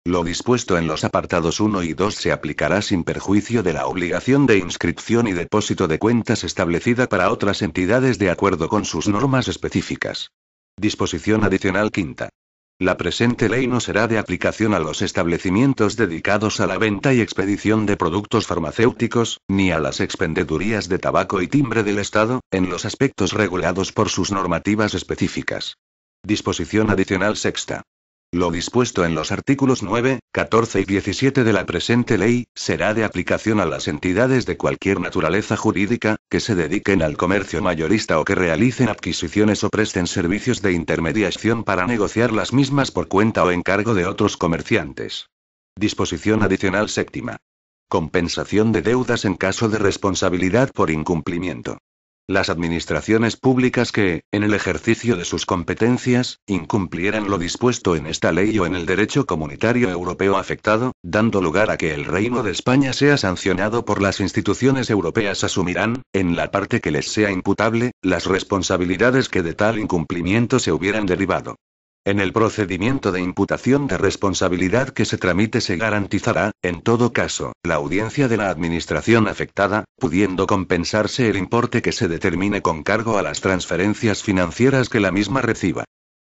Lo dispuesto en los apartados 1 y 2 se aplicará sin perjuicio de la obligación de inscripción y depósito de cuentas establecida para otras entidades de acuerdo con sus normas específicas. Disposición adicional quinta. La presente ley no será de aplicación a los establecimientos dedicados a la venta y expedición de productos farmacéuticos, ni a las expendedurías de tabaco y timbre del Estado, en los aspectos regulados por sus normativas específicas. Disposición adicional sexta. Lo dispuesto en los artículos 9, 14 y 17 de la presente ley, será de aplicación a las entidades de cualquier naturaleza jurídica, que se dediquen al comercio mayorista o que realicen adquisiciones o presten servicios de intermediación para negociar las mismas por cuenta o encargo de otros comerciantes. Disposición adicional séptima. Compensación de deudas en caso de responsabilidad por incumplimiento. Las administraciones públicas que, en el ejercicio de sus competencias, incumplieran lo dispuesto en esta ley o en el derecho comunitario europeo afectado, dando lugar a que el Reino de España sea sancionado por las instituciones europeas, asumirán, en la parte que les sea imputable, las responsabilidades que de tal incumplimiento se hubieran derivado. En el procedimiento de imputación de responsabilidad que se tramite se garantizará, en todo caso, la audiencia de la administración afectada, pudiendo compensarse el importe que se determine con cargo a las transferencias financieras que la misma reciba.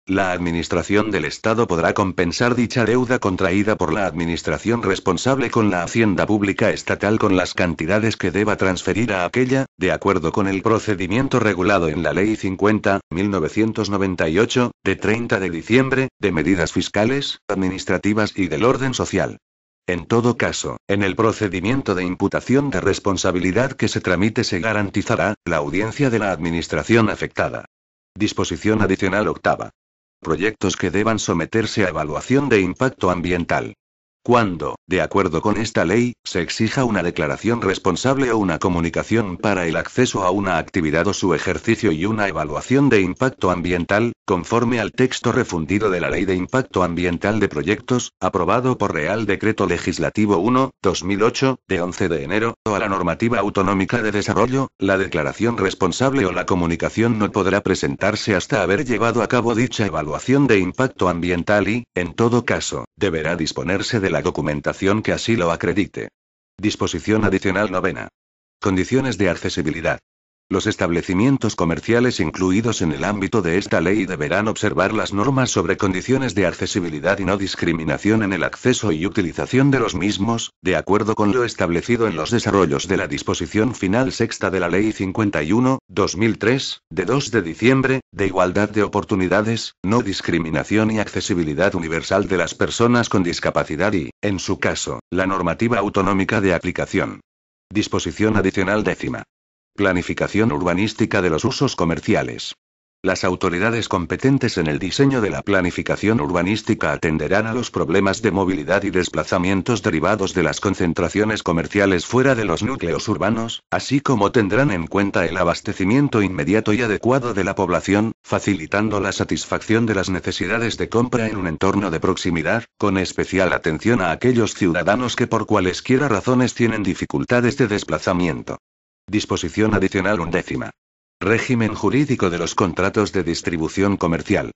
La Administración del Estado podrá compensar dicha deuda contraída por la Administración responsable con la Hacienda Pública Estatal con las cantidades que deba transferir a aquella, de acuerdo con el procedimiento regulado en la Ley 50.1998, de 30 de diciembre, de medidas fiscales, administrativas y del orden social. En todo caso, en el procedimiento de imputación de responsabilidad que se tramite se garantizará la audiencia de la Administración afectada. Disposición adicional octava. Proyectos que deban someterse a evaluación de impacto ambiental. Cuando, de acuerdo con esta ley, se exija una declaración responsable o una comunicación para el acceso a una actividad o su ejercicio y una evaluación de impacto ambiental, conforme al texto refundido de la Ley de Impacto Ambiental de Proyectos, aprobado por Real Decreto Legislativo 1/2008, de 11 de enero, o a la normativa autonómica de desarrollo, la declaración responsable o la comunicación no podrá presentarse hasta haber llevado a cabo dicha evaluación de impacto ambiental y, en todo caso, deberá disponerse de la documentación que así lo acredite. Disposición adicional novena. Condiciones de accesibilidad. Los establecimientos comerciales incluidos en el ámbito de esta ley deberán observar las normas sobre condiciones de accesibilidad y no discriminación en el acceso y utilización de los mismos, de acuerdo con lo establecido en los desarrollos de la disposición final sexta de la Ley 51/2003, de 2 de diciembre, de igualdad de oportunidades, no discriminación y accesibilidad universal de las personas con discapacidad y, en su caso, la normativa autonómica de aplicación. Disposición adicional décima. Planificación urbanística de los usos comerciales. Las autoridades competentes en el diseño de la planificación urbanística atenderán a los problemas de movilidad y desplazamientos derivados de las concentraciones comerciales fuera de los núcleos urbanos, así como tendrán en cuenta el abastecimiento inmediato y adecuado de la población, facilitando la satisfacción de las necesidades de compra en un entorno de proximidad, con especial atención a aquellos ciudadanos que por cualesquiera razones tienen dificultades de desplazamiento. Disposición adicional undécima. Régimen jurídico de los contratos de distribución comercial.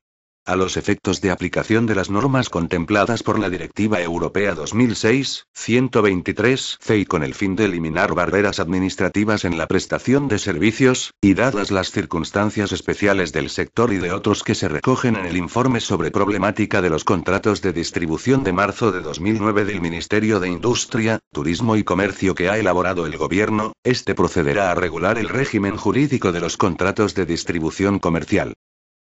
A los efectos de aplicación de las normas contempladas por la Directiva Europea 2006/123/CE y con el fin de eliminar barreras administrativas en la prestación de servicios, y dadas las circunstancias especiales del sector y de otros que se recogen en el informe sobre problemática de los contratos de distribución de marzo de 2009 del Ministerio de Industria, Turismo y Comercio que ha elaborado el Gobierno, este procederá a regular el régimen jurídico de los contratos de distribución comercial.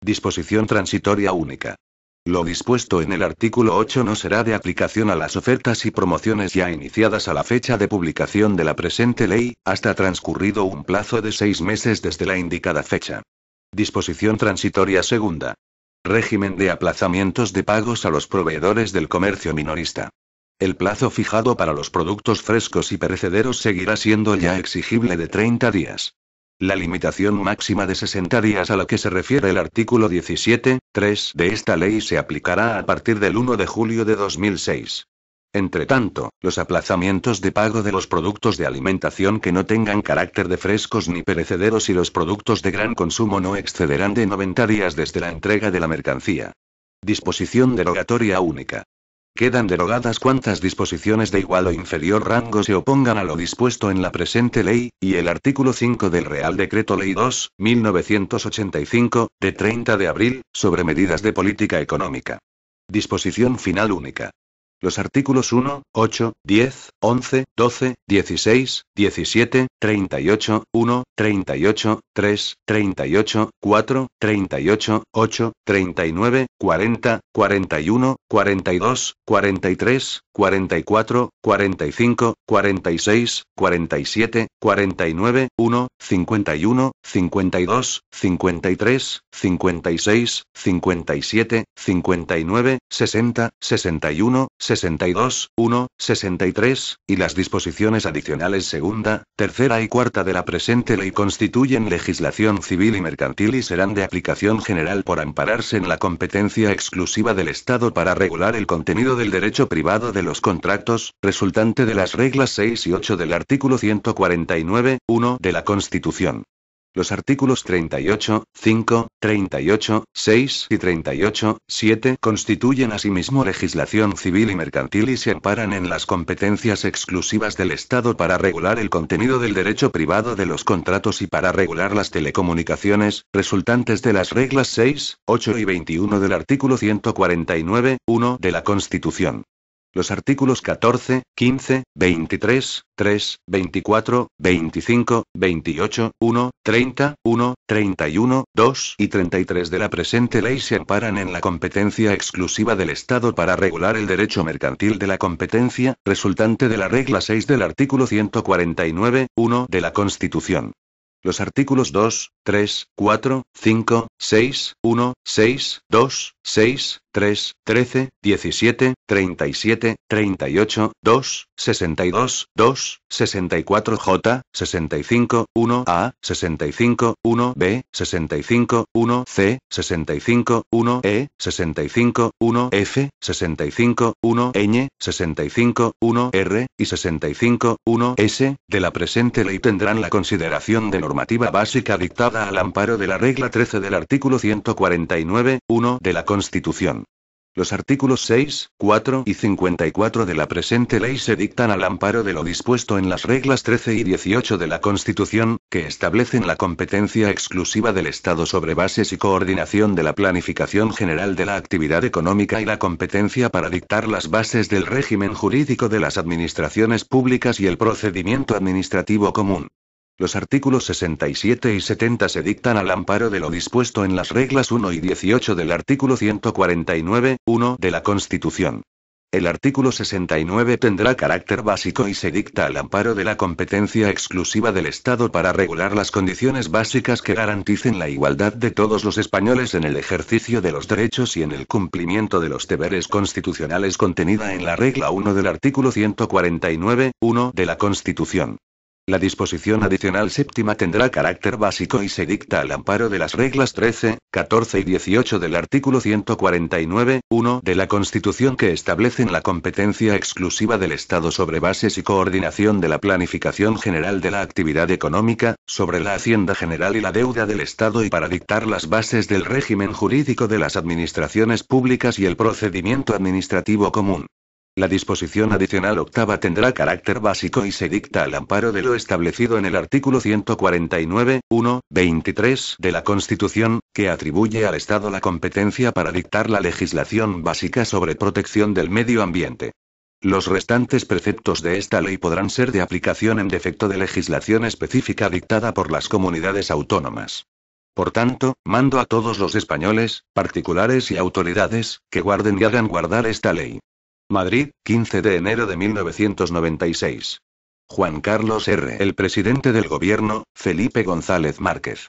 Disposición transitoria única. Lo dispuesto en el artículo 8 no será de aplicación a las ofertas y promociones ya iniciadas a la fecha de publicación de la presente ley, hasta transcurrido un plazo de 6 meses desde la indicada fecha. Disposición transitoria segunda. Régimen de aplazamientos de pagos a los proveedores del comercio minorista. El plazo fijado para los productos frescos y perecederos seguirá siendo ya exigible de 30 días. La limitación máxima de 60 días a la que se refiere el artículo 17.3 de esta ley se aplicará a partir del 1 de julio de 2006. Entre tanto, los aplazamientos de pago de los productos de alimentación que no tengan carácter de frescos ni perecederos y los productos de gran consumo no excederán de 90 días desde la entrega de la mercancía. Disposición derogatoria única. Quedan derogadas cuantas disposiciones de igual o inferior rango se opongan a lo dispuesto en la presente ley, y el artículo 5 del Real Decreto Ley 2.1985, de 30 de abril, sobre medidas de política económica. Disposición final única. Los artículos 1, 8, 10, 11, 12, 16, 17, 38, 1, 38, 3, 38, 4, 38, 8, 39, 40, 41, 42, 43, 44, 45, 46, 47, 49, 1, 51, 52, 53, 56, 57, 59, 60, 61, 62, 1, 63, y las disposiciones adicionales segunda, tercera y cuarta de la presente ley constituyen legislación civil y mercantil y serán de aplicación general por ampararse en la competencia exclusiva del Estado para regular el contenido del derecho privado de los contratos, resultante de las reglas 6 y 8 del artículo 149, 1 de la Constitución. Los artículos 38, 5, 38, 6 y 38, 7 constituyen asimismo legislación civil y mercantil y se amparan en las competencias exclusivas del Estado para regular el contenido del derecho privado de los contratos y para regular las telecomunicaciones, resultantes de las reglas 6, 8 y 21 del artículo 149, 1 de la Constitución. Los artículos 14, 15, 23, 3, 24, 25, 28, 1, 30, 1, 31, 2 y 33 de la presente ley se amparan en la competencia exclusiva del Estado para regular el derecho mercantil de la competencia, resultante de la regla 6 del artículo 149, 1 de la Constitución. Los artículos 2, 3, 4, 5, 6, 1, 6, 2, 6, 3, 13, 17, 37, 38, 2, 62, 2, 64J, 65, 1A, 65, 1B, 65, 1C, 65, 1E, 65, 1F, 65, 1Ñ, 65, 1R y 65, 1S de la presente ley tendrán la consideración de normativa básica dictada al amparo de la regla 13 del artículo 149, 1 de la Constitución. Los artículos 6, 4 y 54 de la presente ley se dictan al amparo de lo dispuesto en las reglas 13 y 18 de la Constitución, que establecen la competencia exclusiva del Estado sobre bases y coordinación de la planificación general de la actividad económica y la competencia para dictar las bases del régimen jurídico de las administraciones públicas y el procedimiento administrativo común. Los artículos 67 y 70 se dictan al amparo de lo dispuesto en las reglas 1 y 18 del artículo 149, 1 de la Constitución. El artículo 69 tendrá carácter básico y se dicta al amparo de la competencia exclusiva del Estado para regular las condiciones básicas que garanticen la igualdad de todos los españoles en el ejercicio de los derechos y en el cumplimiento de los deberes constitucionales contenida en la regla 1 del artículo 149, 1 de la Constitución. La disposición adicional séptima tendrá carácter básico y se dicta al amparo de las reglas 13, 14 y 18 del artículo 149, 1 de la Constitución que establecen la competencia exclusiva del Estado sobre bases y coordinación de la planificación general de la actividad económica, sobre la hacienda general y la deuda del Estado y para dictar las bases del régimen jurídico de las administraciones públicas y el procedimiento administrativo común. La disposición adicional octava tendrá carácter básico y se dicta al amparo de lo establecido en el artículo 149, 1, 23 de la Constitución, que atribuye al Estado la competencia para dictar la legislación básica sobre protección del medio ambiente. Los restantes preceptos de esta ley podrán ser de aplicación en defecto de legislación específica dictada por las comunidades autónomas. Por tanto, mando a todos los españoles, particulares y autoridades, que guarden y hagan guardar esta ley. Madrid, 15 de enero de 1996. Juan Carlos R. El presidente del gobierno, Felipe González Márquez.